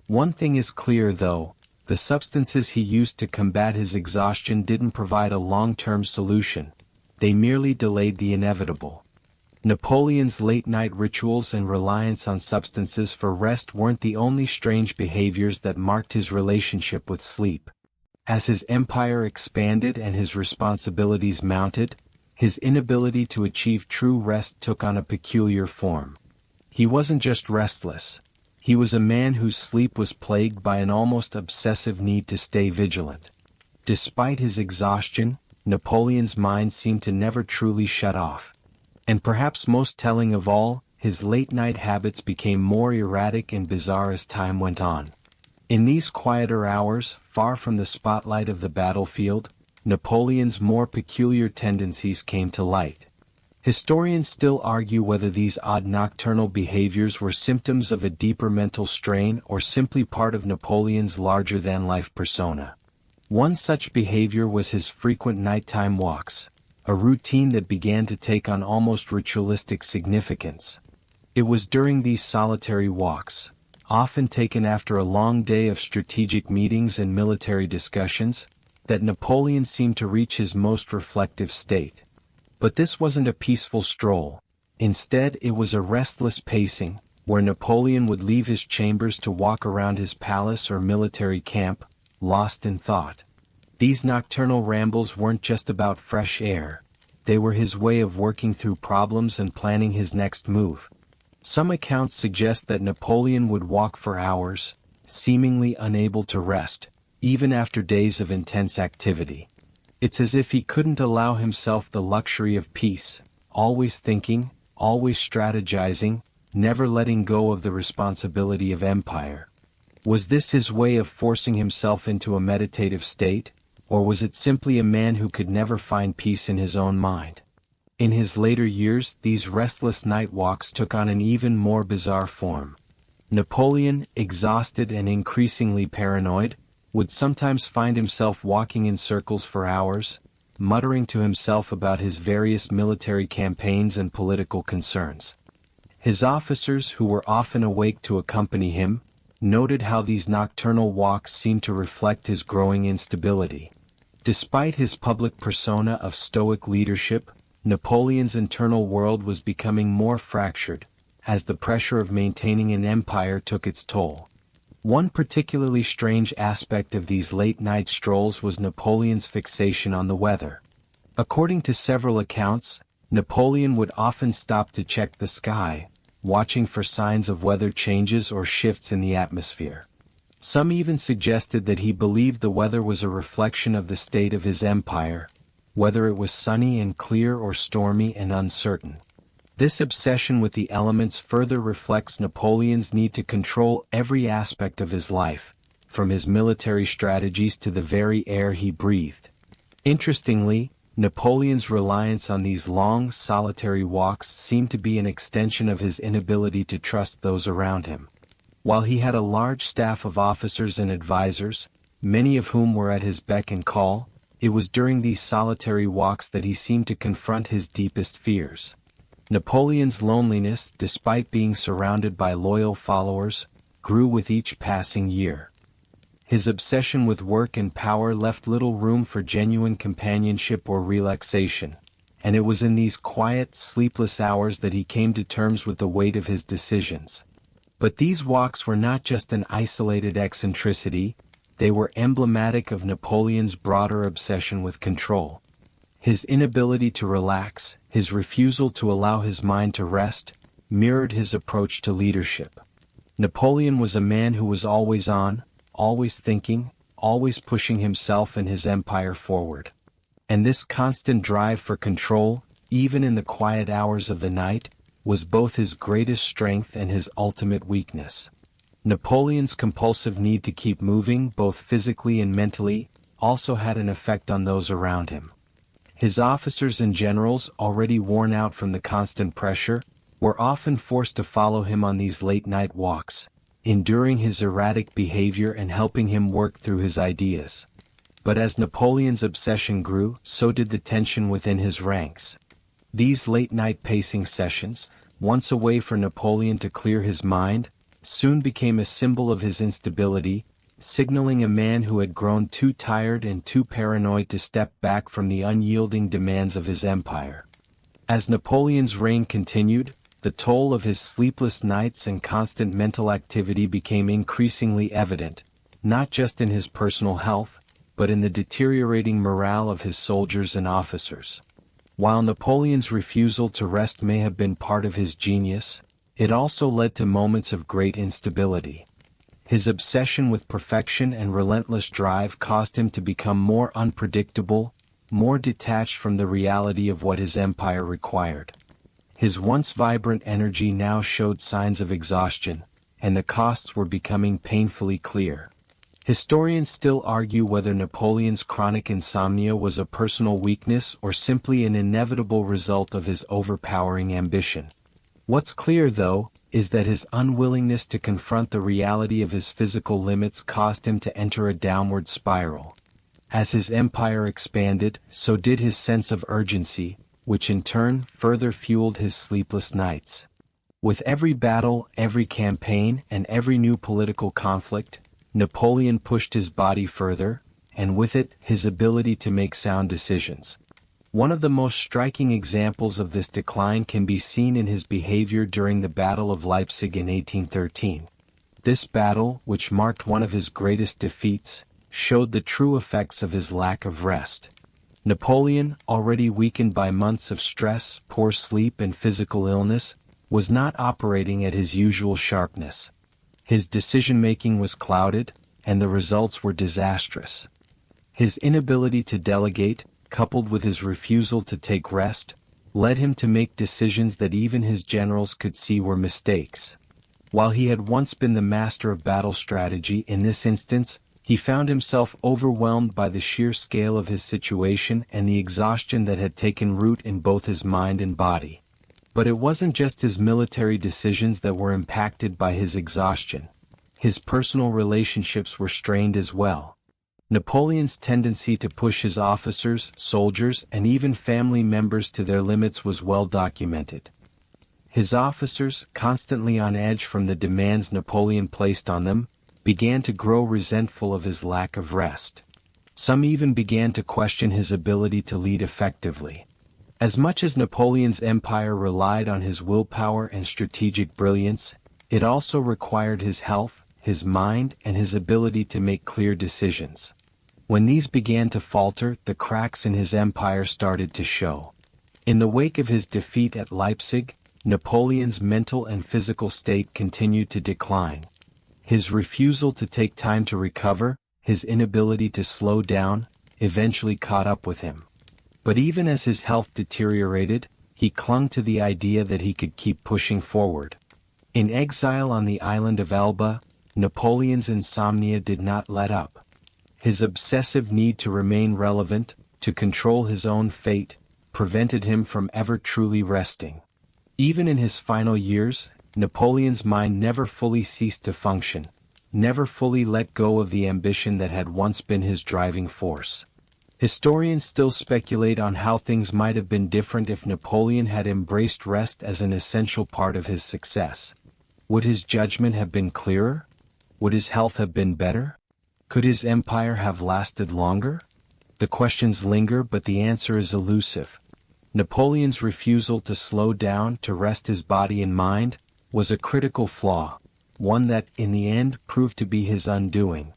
One thing is clear, though: the substances he used to combat his exhaustion didn't provide a long-term solution. They merely delayed the inevitable. Napoleon's late-night rituals and reliance on substances for rest weren't the only strange behaviors that marked his relationship with sleep. As his empire expanded and his responsibilities mounted, his inability to achieve true rest took on a peculiar form. He wasn't just restless. He was a man whose sleep was plagued by an almost obsessive need to stay vigilant. Despite his exhaustion, Napoleon's mind seemed to never truly shut off. And perhaps most telling of all, his late-night habits became more erratic and bizarre as time went on. In these quieter hours, far from the spotlight of the battlefield, Napoleon's more peculiar tendencies came to light. Historians still argue whether these odd nocturnal behaviors were symptoms of a deeper mental strain or simply part of Napoleon's larger-than-life persona. One such behavior was his frequent nighttime walks, a routine that began to take on almost ritualistic significance. It was during these solitary walks, often taken after a long day of strategic meetings and military discussions, that Napoleon seemed to reach his most reflective state. But this wasn't a peaceful stroll. Instead, it was a restless pacing, where Napoleon would leave his chambers to walk around his palace or military camp, lost in thought. These nocturnal rambles weren't just about fresh air. They were his way of working through problems and planning his next move. Some accounts suggest that Napoleon would walk for hours, seemingly unable to rest, even after days of intense activity. It's as if he couldn't allow himself the luxury of peace, always thinking, always strategizing, never letting go of the responsibility of empire. Was this his way of forcing himself into a meditative state, or was it simply a man who could never find peace in his own mind? In his later years, these restless night walks took on an even more bizarre form. Napoleon, exhausted and increasingly paranoid, would sometimes find himself walking in circles for hours, muttering to himself about his various military campaigns and political concerns. His officers, who were often awake to accompany him, noted how these nocturnal walks seemed to reflect his growing instability. Despite his public persona of stoic leadership, Napoleon's internal world was becoming more fractured, as the pressure of maintaining an empire took its toll. One particularly strange aspect of these late-night strolls was Napoleon's fixation on the weather. According to several accounts, Napoleon would often stop to check the sky, watching for signs of weather changes or shifts in the atmosphere. Some even suggested that he believed the weather was a reflection of the state of his empire, whether it was sunny and clear or stormy and uncertain. This obsession with the elements further reflects Napoleon's need to control every aspect of his life, from his military strategies to the very air he breathed. Interestingly, Napoleon's reliance on these long, solitary walks seemed to be an extension of his inability to trust those around him. While he had a large staff of officers and advisors, many of whom were at his beck and call, it was during these solitary walks that he seemed to confront his deepest fears. Napoleon's loneliness, despite being surrounded by loyal followers, grew with each passing year. His obsession with work and power left little room for genuine companionship or relaxation, and it was in these quiet, sleepless hours that he came to terms with the weight of his decisions. But these walks were not just an isolated eccentricity, they were emblematic of Napoleon's broader obsession with control. His inability to relax, his refusal to allow his mind to rest, mirrored his approach to leadership. Napoleon was a man who was always on, always thinking, always pushing himself and his empire forward. And this constant drive for control, even in the quiet hours of the night, was both his greatest strength and his ultimate weakness. Napoleon's compulsive need to keep moving, both physically and mentally, also had an effect on those around him. His officers and generals, already worn out from the constant pressure, were often forced to follow him on these late-night walks, enduring his erratic behavior and helping him work through his ideas. But as Napoleon's obsession grew, so did the tension within his ranks. These late-night pacing sessions, once a way for Napoleon to clear his mind, soon became a symbol of his instability, signaling a man who had grown too tired and too paranoid to step back from the unyielding demands of his empire. As Napoleon's reign continued, the toll of his sleepless nights and constant mental activity became increasingly evident, not just in his personal health, but in the deteriorating morale of his soldiers and officers. While Napoleon's refusal to rest may have been part of his genius, it also led to moments of great instability. His obsession with perfection and relentless drive caused him to become more unpredictable, more detached from the reality of what his empire required. His once vibrant energy now showed signs of exhaustion, and the costs were becoming painfully clear. Historians still argue whether Napoleon's chronic insomnia was a personal weakness or simply an inevitable result of his overpowering ambition. What's clear, though, is that his unwillingness to confront the reality of his physical limits caused him to enter a downward spiral. As his empire expanded, so did his sense of urgency, which in turn further fueled his sleepless nights. With every battle, every campaign, and every new political conflict, Napoleon pushed his body further, and with it, his ability to make sound decisions. One of the most striking examples of this decline can be seen in his behavior during the Battle of Leipzig in 1813. This battle, which marked one of his greatest defeats, showed the true effects of his lack of rest. Napoleon, already weakened by months of stress, poor sleep and physical illness, was not operating at his usual sharpness. His decision-making was clouded, and the results were disastrous. His inability to delegate, coupled with his refusal to take rest, led him to make decisions that even his generals could see were mistakes. While he had once been the master of battle strategy, in this instance, he found himself overwhelmed by the sheer scale of his situation and the exhaustion that had taken root in both his mind and body. But it wasn't just his military decisions that were impacted by his exhaustion. His personal relationships were strained as well. Napoleon's tendency to push his officers, soldiers, and even family members to their limits was well documented. His officers, constantly on edge from the demands Napoleon placed on them, began to grow resentful of his lack of rest. Some even began to question his ability to lead effectively. As much as Napoleon's empire relied on his willpower and strategic brilliance, it also required his health, his mind, and his ability to make clear decisions. When these began to falter, the cracks in his empire started to show. In the wake of his defeat at Leipzig, Napoleon's mental and physical state continued to decline. His refusal to take time to recover, his inability to slow down, eventually caught up with him. But even as his health deteriorated, he clung to the idea that he could keep pushing forward. In exile on the island of Elba, Napoleon's insomnia did not let up. His obsessive need to remain relevant, to control his own fate, prevented him from ever truly resting. Even in his final years, Napoleon's mind never fully ceased to function, never fully let go of the ambition that had once been his driving force. Historians still speculate on how things might have been different if Napoleon had embraced rest as an essential part of his success. Would his judgment have been clearer? Would his health have been better? Could his empire have lasted longer? The questions linger, but the answer is elusive. Napoleon's refusal to slow down, to rest his body and mind, was a critical flaw, one that, in the end, proved to be his undoing.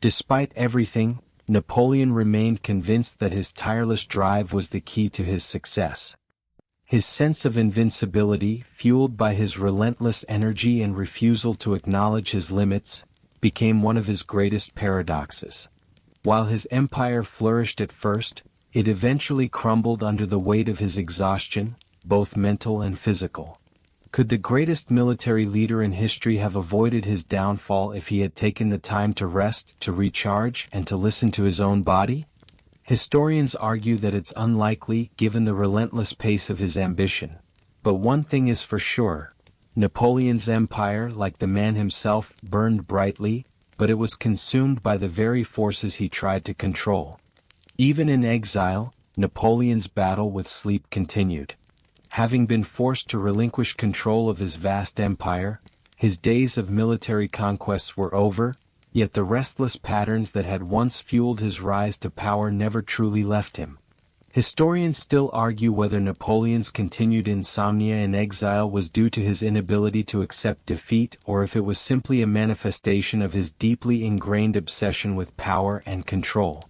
Despite everything, Napoleon remained convinced that his tireless drive was the key to his success. His sense of invincibility, fueled by his relentless energy and refusal to acknowledge his limits, became one of his greatest paradoxes. While his empire flourished at first, it eventually crumbled under the weight of his exhaustion, both mental and physical. Could the greatest military leader in history have avoided his downfall if he had taken the time to rest, to recharge, and to listen to his own body? Historians argue that it's unlikely, given the relentless pace of his ambition. But one thing is for sure: Napoleon's empire, like the man himself, burned brightly, but it was consumed by the very forces he tried to control. Even in exile, Napoleon's battle with sleep continued. Having been forced to relinquish control of his vast empire, his days of military conquests were over, yet the restless patterns that had once fueled his rise to power never truly left him. Historians still argue whether Napoleon's continued insomnia in exile was due to his inability to accept defeat or if it was simply a manifestation of his deeply ingrained obsession with power and control.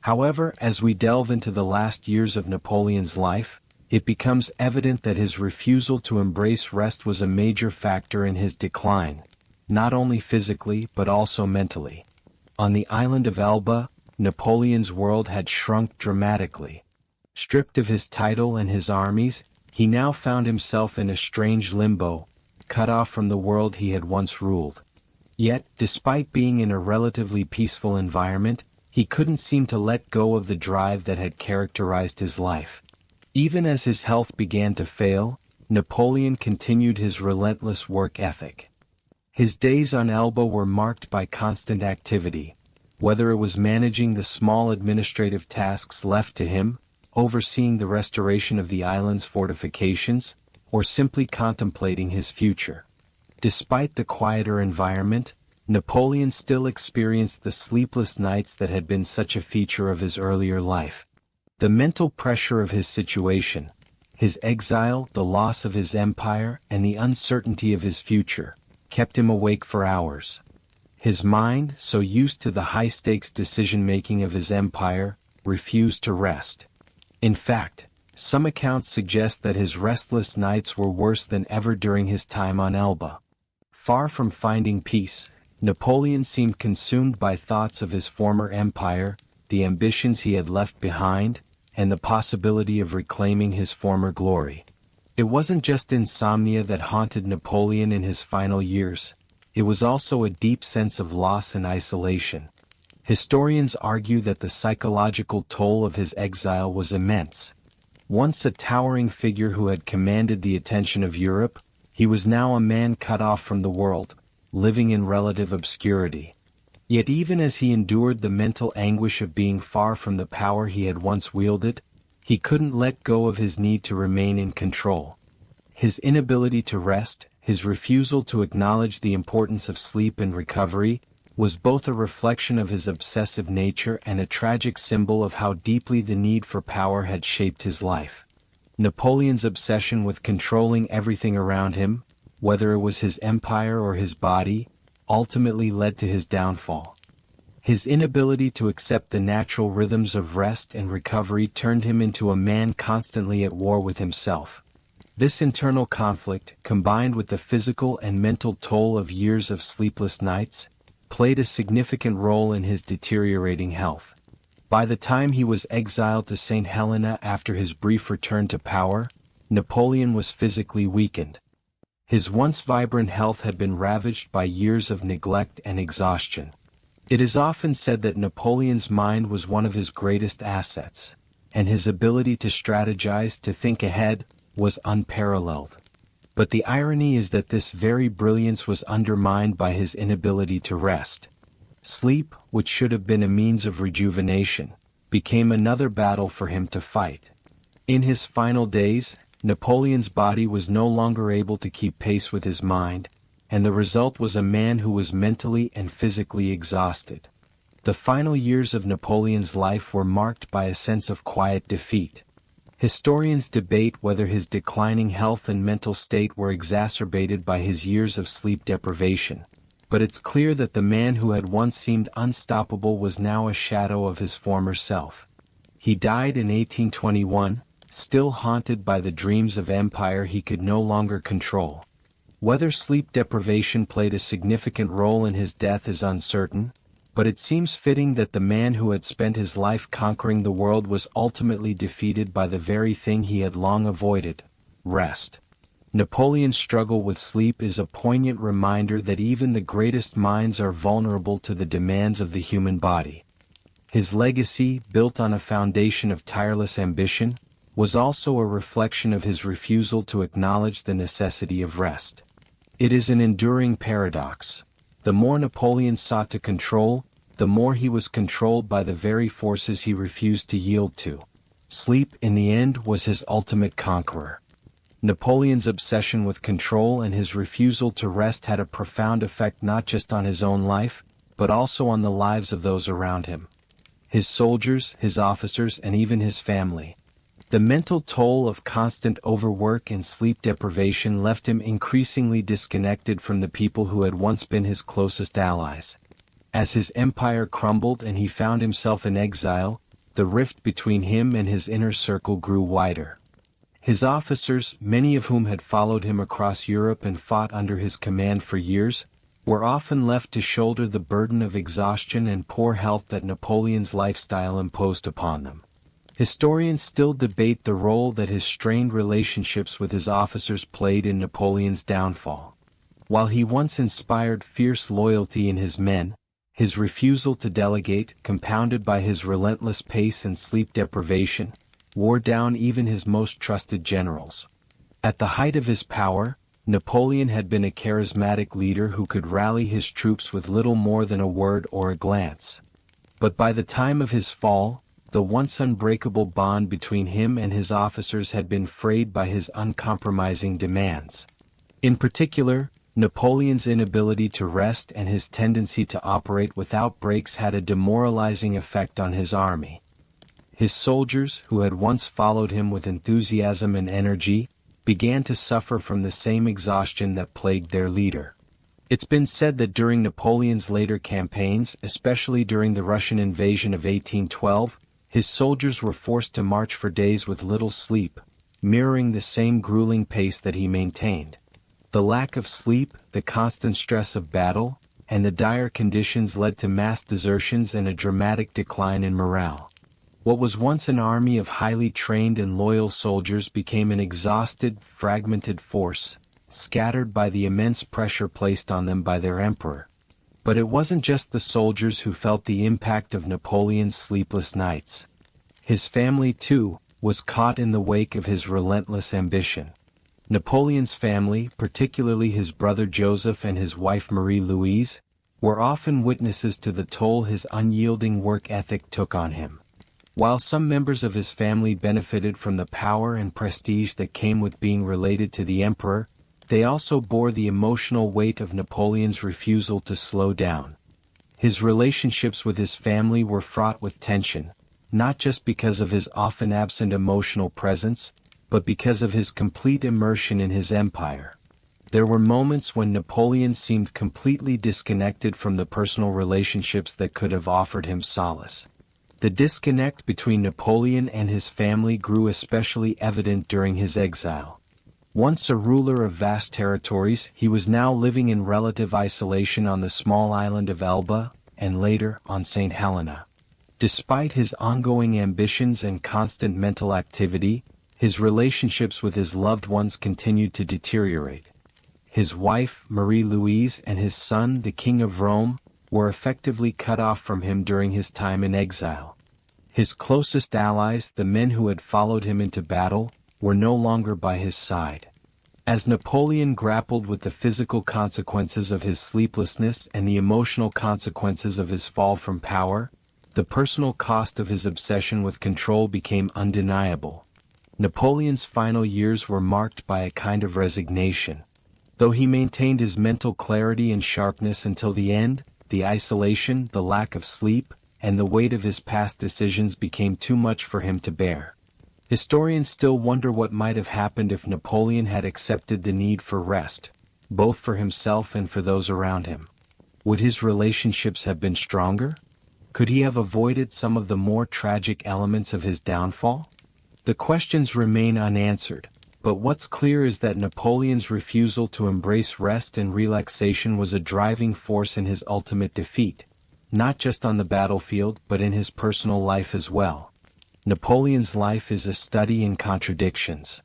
However, as we delve into the last years of Napoleon's life, it becomes evident that his refusal to embrace rest was a major factor in his decline, not only physically but also mentally. On the island of Elba, Napoleon's world had shrunk dramatically. Stripped of his title and his armies, he now found himself in a strange limbo, cut off from the world he had once ruled. Yet, despite being in a relatively peaceful environment, he couldn't seem to let go of the drive that had characterized his life. Even as his health began to fail, Napoleon continued his relentless work ethic. His days on Elba were marked by constant activity, whether it was managing the small administrative tasks left to him, overseeing the restoration of the island's fortifications, or simply contemplating his future. Despite the quieter environment, Napoleon still experienced the sleepless nights that had been such a feature of his earlier life. The mental pressure of his situation, his exile, the loss of his empire, and the uncertainty of his future, kept him awake for hours. His mind, so used to the high-stakes decision-making of his empire, refused to rest. In fact, some accounts suggest that his restless nights were worse than ever during his time on Elba. Far from finding peace, Napoleon seemed consumed by thoughts of his former empire, the ambitions he had left behind, and the possibility of reclaiming his former glory. It wasn't just insomnia that haunted Napoleon in his final years, it was also a deep sense of loss and isolation. Historians argue that the psychological toll of his exile was immense. Once a towering figure who had commanded the attention of Europe, he was now a man cut off from the world, living in relative obscurity. Yet even as he endured the mental anguish of being far from the power he had once wielded, he couldn't let go of his need to remain in control. His inability to rest, his refusal to acknowledge the importance of sleep and recovery, was both a reflection of his obsessive nature and a tragic symbol of how deeply the need for power had shaped his life. Napoleon's obsession with controlling everything around him, whether it was his empire or his body, ultimately led to his downfall. His inability to accept the natural rhythms of rest and recovery turned him into a man constantly at war with himself. This internal conflict, combined with the physical and mental toll of years of sleepless nights, played a significant role in his deteriorating health. By the time he was exiled to St. Helena after his brief return to power, Napoleon was physically weakened. His once vibrant health had been ravaged by years of neglect and exhaustion. It is often said that Napoleon's mind was one of his greatest assets, and his ability to strategize, to think ahead, was unparalleled. But the irony is that this very brilliance was undermined by his inability to rest. Sleep, which should have been a means of rejuvenation, became another battle for him to fight. In his final days, Napoleon's body was no longer able to keep pace with his mind, and the result was a man who was mentally and physically exhausted. The final years of Napoleon's life were marked by a sense of quiet defeat. Historians debate whether his declining health and mental state were exacerbated by his years of sleep deprivation, but it's clear that the man who had once seemed unstoppable was now a shadow of his former self. He died in 1821, still haunted by the dreams of empire he could no longer control. Whether sleep deprivation played a significant role in his death is uncertain, but it seems fitting that the man who had spent his life conquering the world was ultimately defeated by the very thing he had long avoided: rest. Napoleon's struggle with sleep is a poignant reminder that even the greatest minds are vulnerable to the demands of the human body. His legacy, built on a foundation of tireless ambition, was also a reflection of his refusal to acknowledge the necessity of rest. It is an enduring paradox. The more Napoleon sought to control, the more he was controlled by the very forces he refused to yield to. Sleep, in the end, was his ultimate conqueror. Napoleon's obsession with control and his refusal to rest had a profound effect not just on his own life, but also on the lives of those around him. His soldiers, his officers, and even his family. The mental toll of constant overwork and sleep deprivation left him increasingly disconnected from the people who had once been his closest allies. As his empire crumbled and he found himself in exile, the rift between him and his inner circle grew wider. His officers, many of whom had followed him across Europe and fought under his command for years, were often left to shoulder the burden of exhaustion and poor health that Napoleon's lifestyle imposed upon them. Historians still debate the role that his strained relationships with his officers played in Napoleon's downfall. While he once inspired fierce loyalty in his men, his refusal to delegate, compounded by his relentless pace and sleep deprivation, wore down even his most trusted generals. At the height of his power, Napoleon had been a charismatic leader who could rally his troops with little more than a word or a glance. But by the time of his fall, the once unbreakable bond between him and his officers had been frayed by his uncompromising demands. In particular, Napoleon's inability to rest and his tendency to operate without breaks had a demoralizing effect on his army. His soldiers, who had once followed him with enthusiasm and energy, began to suffer from the same exhaustion that plagued their leader. It's been said that during Napoleon's later campaigns, especially during the Russian invasion of 1812, his soldiers were forced to march for days with little sleep, mirroring the same grueling pace that he maintained. The lack of sleep, the constant stress of battle, and the dire conditions led to mass desertions and a dramatic decline in morale. What was once an army of highly trained and loyal soldiers became an exhausted, fragmented force, scattered by the immense pressure placed on them by their emperor. But it wasn't just the soldiers who felt the impact of Napoleon's sleepless nights. His family, too, was caught in the wake of his relentless ambition. Napoleon's family, particularly his brother Joseph and his wife Marie-Louise, were often witnesses to the toll his unyielding work ethic took on him. While some members of his family benefited from the power and prestige that came with being related to the emperor, they also bore the emotional weight of Napoleon's refusal to slow down. His relationships with his family were fraught with tension, not just because of his often absent emotional presence, but because of his complete immersion in his empire. There were moments when Napoleon seemed completely disconnected from the personal relationships that could have offered him solace. The disconnect between Napoleon and his family grew especially evident during his exile. Once a ruler of vast territories, he was now living in relative isolation on the small island of Elba, and later on St. Helena. Despite his ongoing ambitions and constant mental activity, his relationships with his loved ones continued to deteriorate. His wife, Marie-Louise, and his son, the King of Rome, were effectively cut off from him during his time in exile. His closest allies, the men who had followed him into battle, were no longer by his side. As Napoleon grappled with the physical consequences of his sleeplessness and the emotional consequences of his fall from power, the personal cost of his obsession with control became undeniable. Napoleon's final years were marked by a kind of resignation. Though he maintained his mental clarity and sharpness until the end, the isolation, the lack of sleep, and the weight of his past decisions became too much for him to bear. Historians still wonder what might have happened if Napoleon had accepted the need for rest, both for himself and for those around him. Would his relationships have been stronger? Could he have avoided some of the more tragic elements of his downfall? The questions remain unanswered. But what's clear is that Napoleon's refusal to embrace rest and relaxation was a driving force in his ultimate defeat, not just on the battlefield but in his personal life as well. Napoleon's life is a study in contradictions.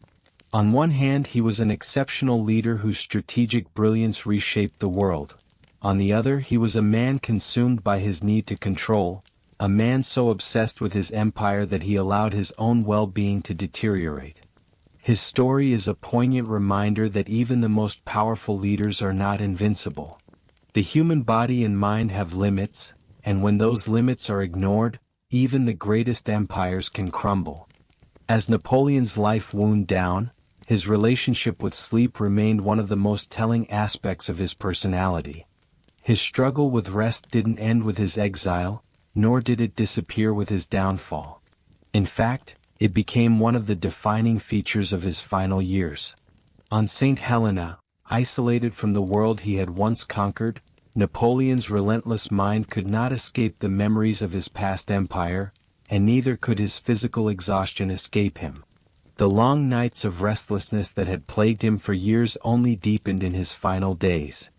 On one hand, he was an exceptional leader whose strategic brilliance reshaped the world. On the other, he was a man consumed by his need to control, a man so obsessed with his empire that he allowed his own well-being to deteriorate. His story is a poignant reminder that even the most powerful leaders are not invincible. The human body and mind have limits, and when those limits are ignored, even the greatest empires can crumble. As Napoleon's life wound down, his relationship with sleep remained one of the most telling aspects of his personality. His struggle with rest didn't end with his exile, nor did it disappear with his downfall. In fact, it became one of the defining features of his final years. On St. Helena, isolated from the world he had once conquered, Napoleon's relentless mind could not escape the memories of his past empire, and neither could his physical exhaustion escape him. The long nights of restlessness that had plagued him for years only deepened in his final days.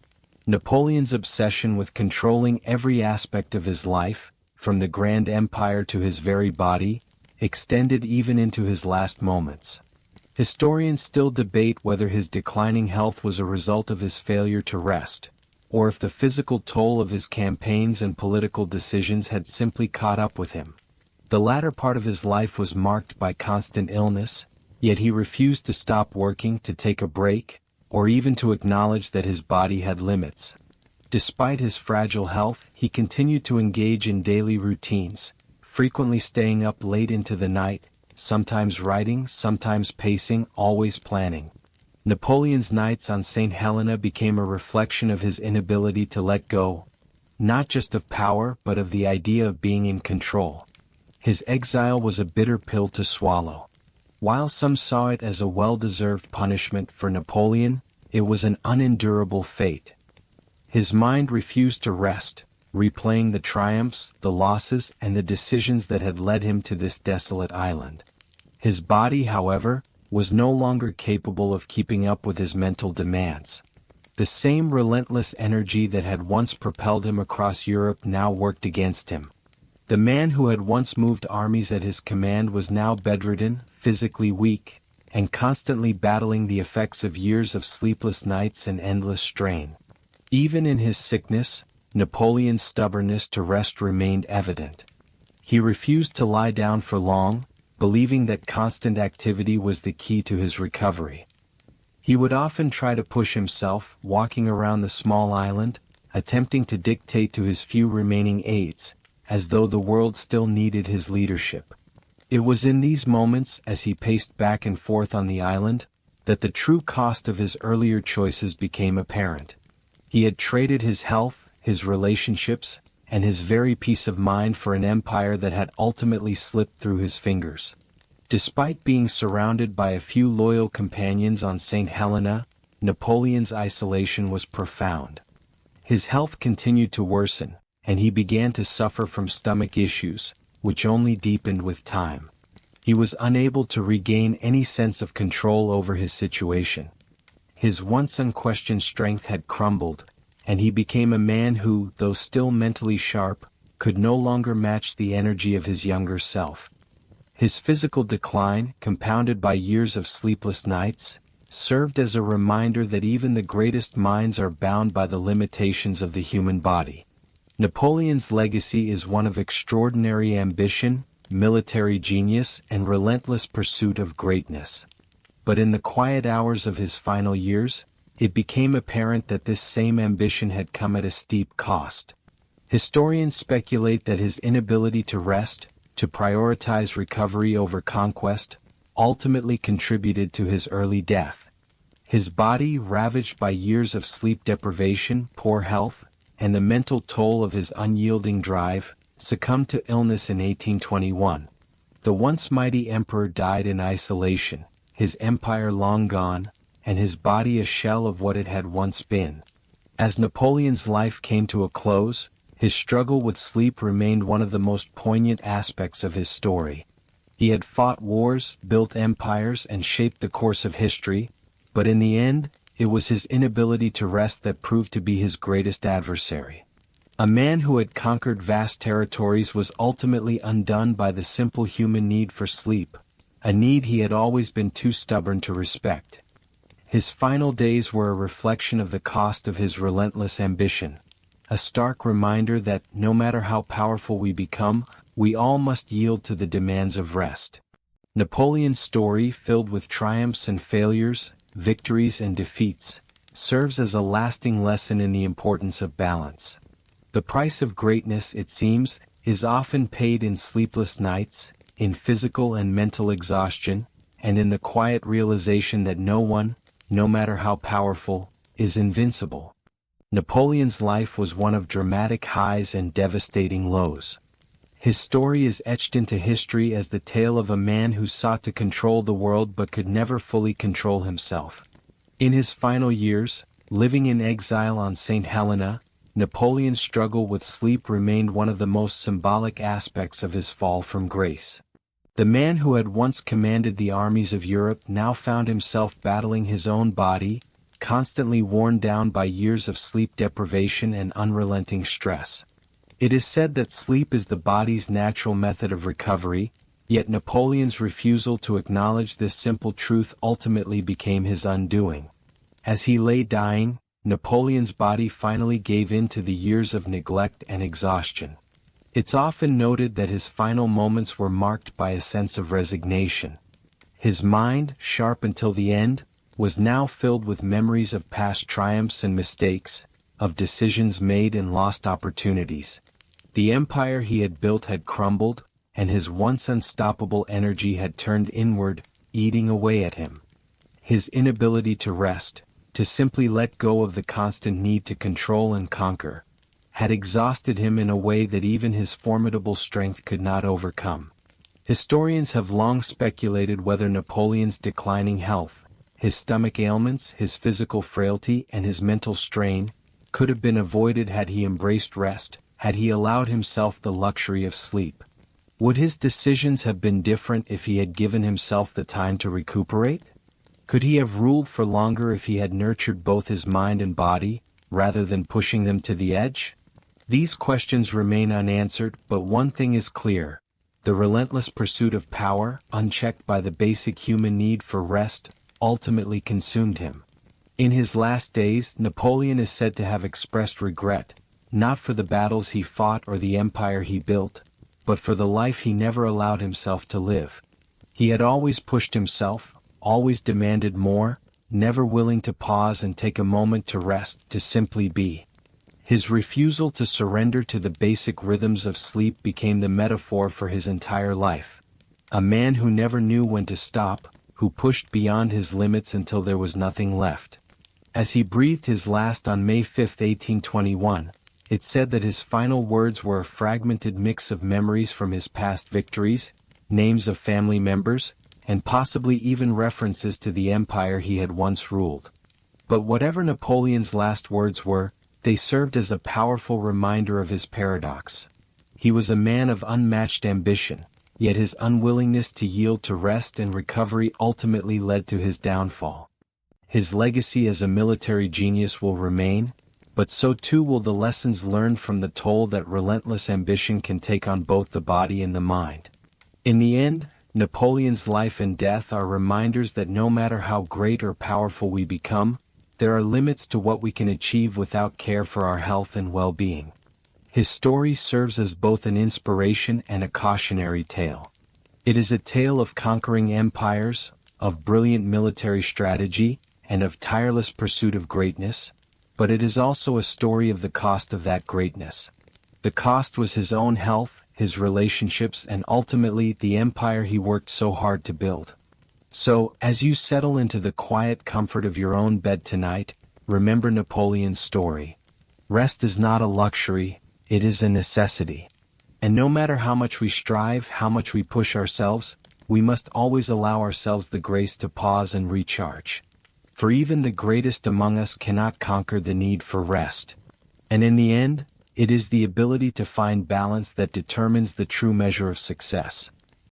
Napoleon's obsession with controlling every aspect of his life, from the grand empire to his very body, extended even into his last moments. Historians still debate whether his declining health was a result of his failure to rest, or if the physical toll of his campaigns and political decisions had simply caught up with him. The latter part of his life was marked by constant illness, yet he refused to stop working, to take a break, or even to acknowledge that his body had limits. Despite his fragile health, he continued to engage in daily routines, frequently staying up late into the night, sometimes writing, sometimes pacing, always planning. Napoleon's nights on St. Helena became a reflection of his inability to let go, not just of power but of the idea of being in control. His exile was a bitter pill to swallow. While some saw it as a well-deserved punishment for Napoleon, it was an unendurable fate. His mind refused to rest, replaying the triumphs, the losses, and the decisions that had led him to this desolate island. His body, however, was no longer capable of keeping up with his mental demands. The same relentless energy that had once propelled him across Europe now worked against him. The man who had once moved armies at his command was now bedridden, physically weak, and constantly battling the effects of years of sleepless nights and endless strain. Even in his sickness, Napoleon's stubbornness to rest remained evident. He refused to lie down for long, believing that constant activity was the key to his recovery. He would often try to push himself, walking around the small island, attempting to dictate to his few remaining aides, as though the world still needed his leadership. It was in these moments, as he paced back and forth on the island, that the true cost of his earlier choices became apparent. He had traded his health, his relationships, and his very peace of mind for an empire that had ultimately slipped through his fingers. Despite being surrounded by a few loyal companions on St. Helena, Napoleon's isolation was profound. His health continued to worsen, and he began to suffer from stomach issues, which only deepened with time. He was unable to regain any sense of control over his situation. His once unquestioned strength had crumbled, and he became a man who, though still mentally sharp, could no longer match the energy of his younger self. His physical decline, compounded by years of sleepless nights, served as a reminder that even the greatest minds are bound by the limitations of the human body. Napoleon's legacy is one of extraordinary ambition, military genius, and relentless pursuit of greatness. But in the quiet hours of his final years, it became apparent that this same ambition had come at a steep cost. Historians speculate that his inability to rest, to prioritize recovery over conquest, ultimately contributed to his early death. His body, ravaged by years of sleep deprivation, poor health, and the mental toll of his unyielding drive, succumbed to illness in 1821. The once mighty emperor died in isolation, his empire long gone, and his body a shell of what it had once been. As Napoleon's life came to a close, his struggle with sleep remained one of the most poignant aspects of his story. He had fought wars, built empires, and shaped the course of history, but in the end, it was his inability to rest that proved to be his greatest adversary. A man who had conquered vast territories was ultimately undone by the simple human need for sleep, a need he had always been too stubborn to respect. His final days were a reflection of the cost of his relentless ambition, a stark reminder that, no matter how powerful we become, we all must yield to the demands of rest. Napoleon's story, filled with triumphs and failures, victories and defeats, serves as a lasting lesson in the importance of balance. The price of greatness, it seems, is often paid in sleepless nights, in physical and mental exhaustion, and in the quiet realization that no one, no matter how powerful, is invincible. Napoleon's life was one of dramatic highs and devastating lows. His story is etched into history as the tale of a man who sought to control the world but could never fully control himself. In his final years, living in exile on St. Helena, Napoleon's struggle with sleep remained one of the most symbolic aspects of his fall from grace. The man who had once commanded the armies of Europe now found himself battling his own body, constantly worn down by years of sleep deprivation and unrelenting stress. It is said that sleep is the body's natural method of recovery, yet Napoleon's refusal to acknowledge this simple truth ultimately became his undoing. As he lay dying, Napoleon's body finally gave in to the years of neglect and exhaustion. It's often noted that his final moments were marked by a sense of resignation. His mind, sharp until the end, was now filled with memories of past triumphs and mistakes, of decisions made and lost opportunities. The empire he had built had crumbled, and his once unstoppable energy had turned inward, eating away at him. His inability to rest, to simply let go of the constant need to control and conquer, had exhausted him in a way that even his formidable strength could not overcome. Historians have long speculated whether Napoleon's declining health, his stomach ailments, his physical frailty, and his mental strain, could have been avoided had he embraced rest, had he allowed himself the luxury of sleep. Would his decisions have been different if he had given himself the time to recuperate? Could he have ruled for longer if he had nurtured both his mind and body, rather than pushing them to the edge? These questions remain unanswered, but one thing is clear. The relentless pursuit of power, unchecked by the basic human need for rest, ultimately consumed him. In his last days, Napoleon is said to have expressed regret, not for the battles he fought or the empire he built, but for the life he never allowed himself to live. He had always pushed himself, always demanded more, never willing to pause and take a moment to rest, to simply be. His refusal to surrender to the basic rhythms of sleep became the metaphor for his entire life. A man who never knew when to stop, who pushed beyond his limits until there was nothing left. As he breathed his last on May 5, 1821, It's said that his final words were a fragmented mix of memories from his past victories, names of family members, and possibly even references to the empire he had once ruled. But whatever Napoleon's last words were, they served as a powerful reminder of his paradox. He was a man of unmatched ambition, yet his unwillingness to yield to rest and recovery ultimately led to his downfall. His legacy as a military genius will remain, but so too will the lessons learned from the toll that relentless ambition can take on both the body and the mind. In the end, Napoleon's life and death are reminders that no matter how great or powerful we become, there are limits to what we can achieve without care for our health and well-being. His story serves as both an inspiration and a cautionary tale. It is a tale of conquering empires, of brilliant military strategy, and of tireless pursuit of greatness, but it is also a story of the cost of that greatness. The cost was his own health, his relationships, and ultimately the empire he worked so hard to build. So, as you settle into the quiet comfort of your own bed tonight, remember Napoleon's story. Rest is not a luxury, it is a necessity. And no matter how much we strive, how much we push ourselves, we must always allow ourselves the grace to pause and recharge. For even the greatest among us cannot conquer the need for rest. And in the end, it is the ability to find balance that determines the true measure of success.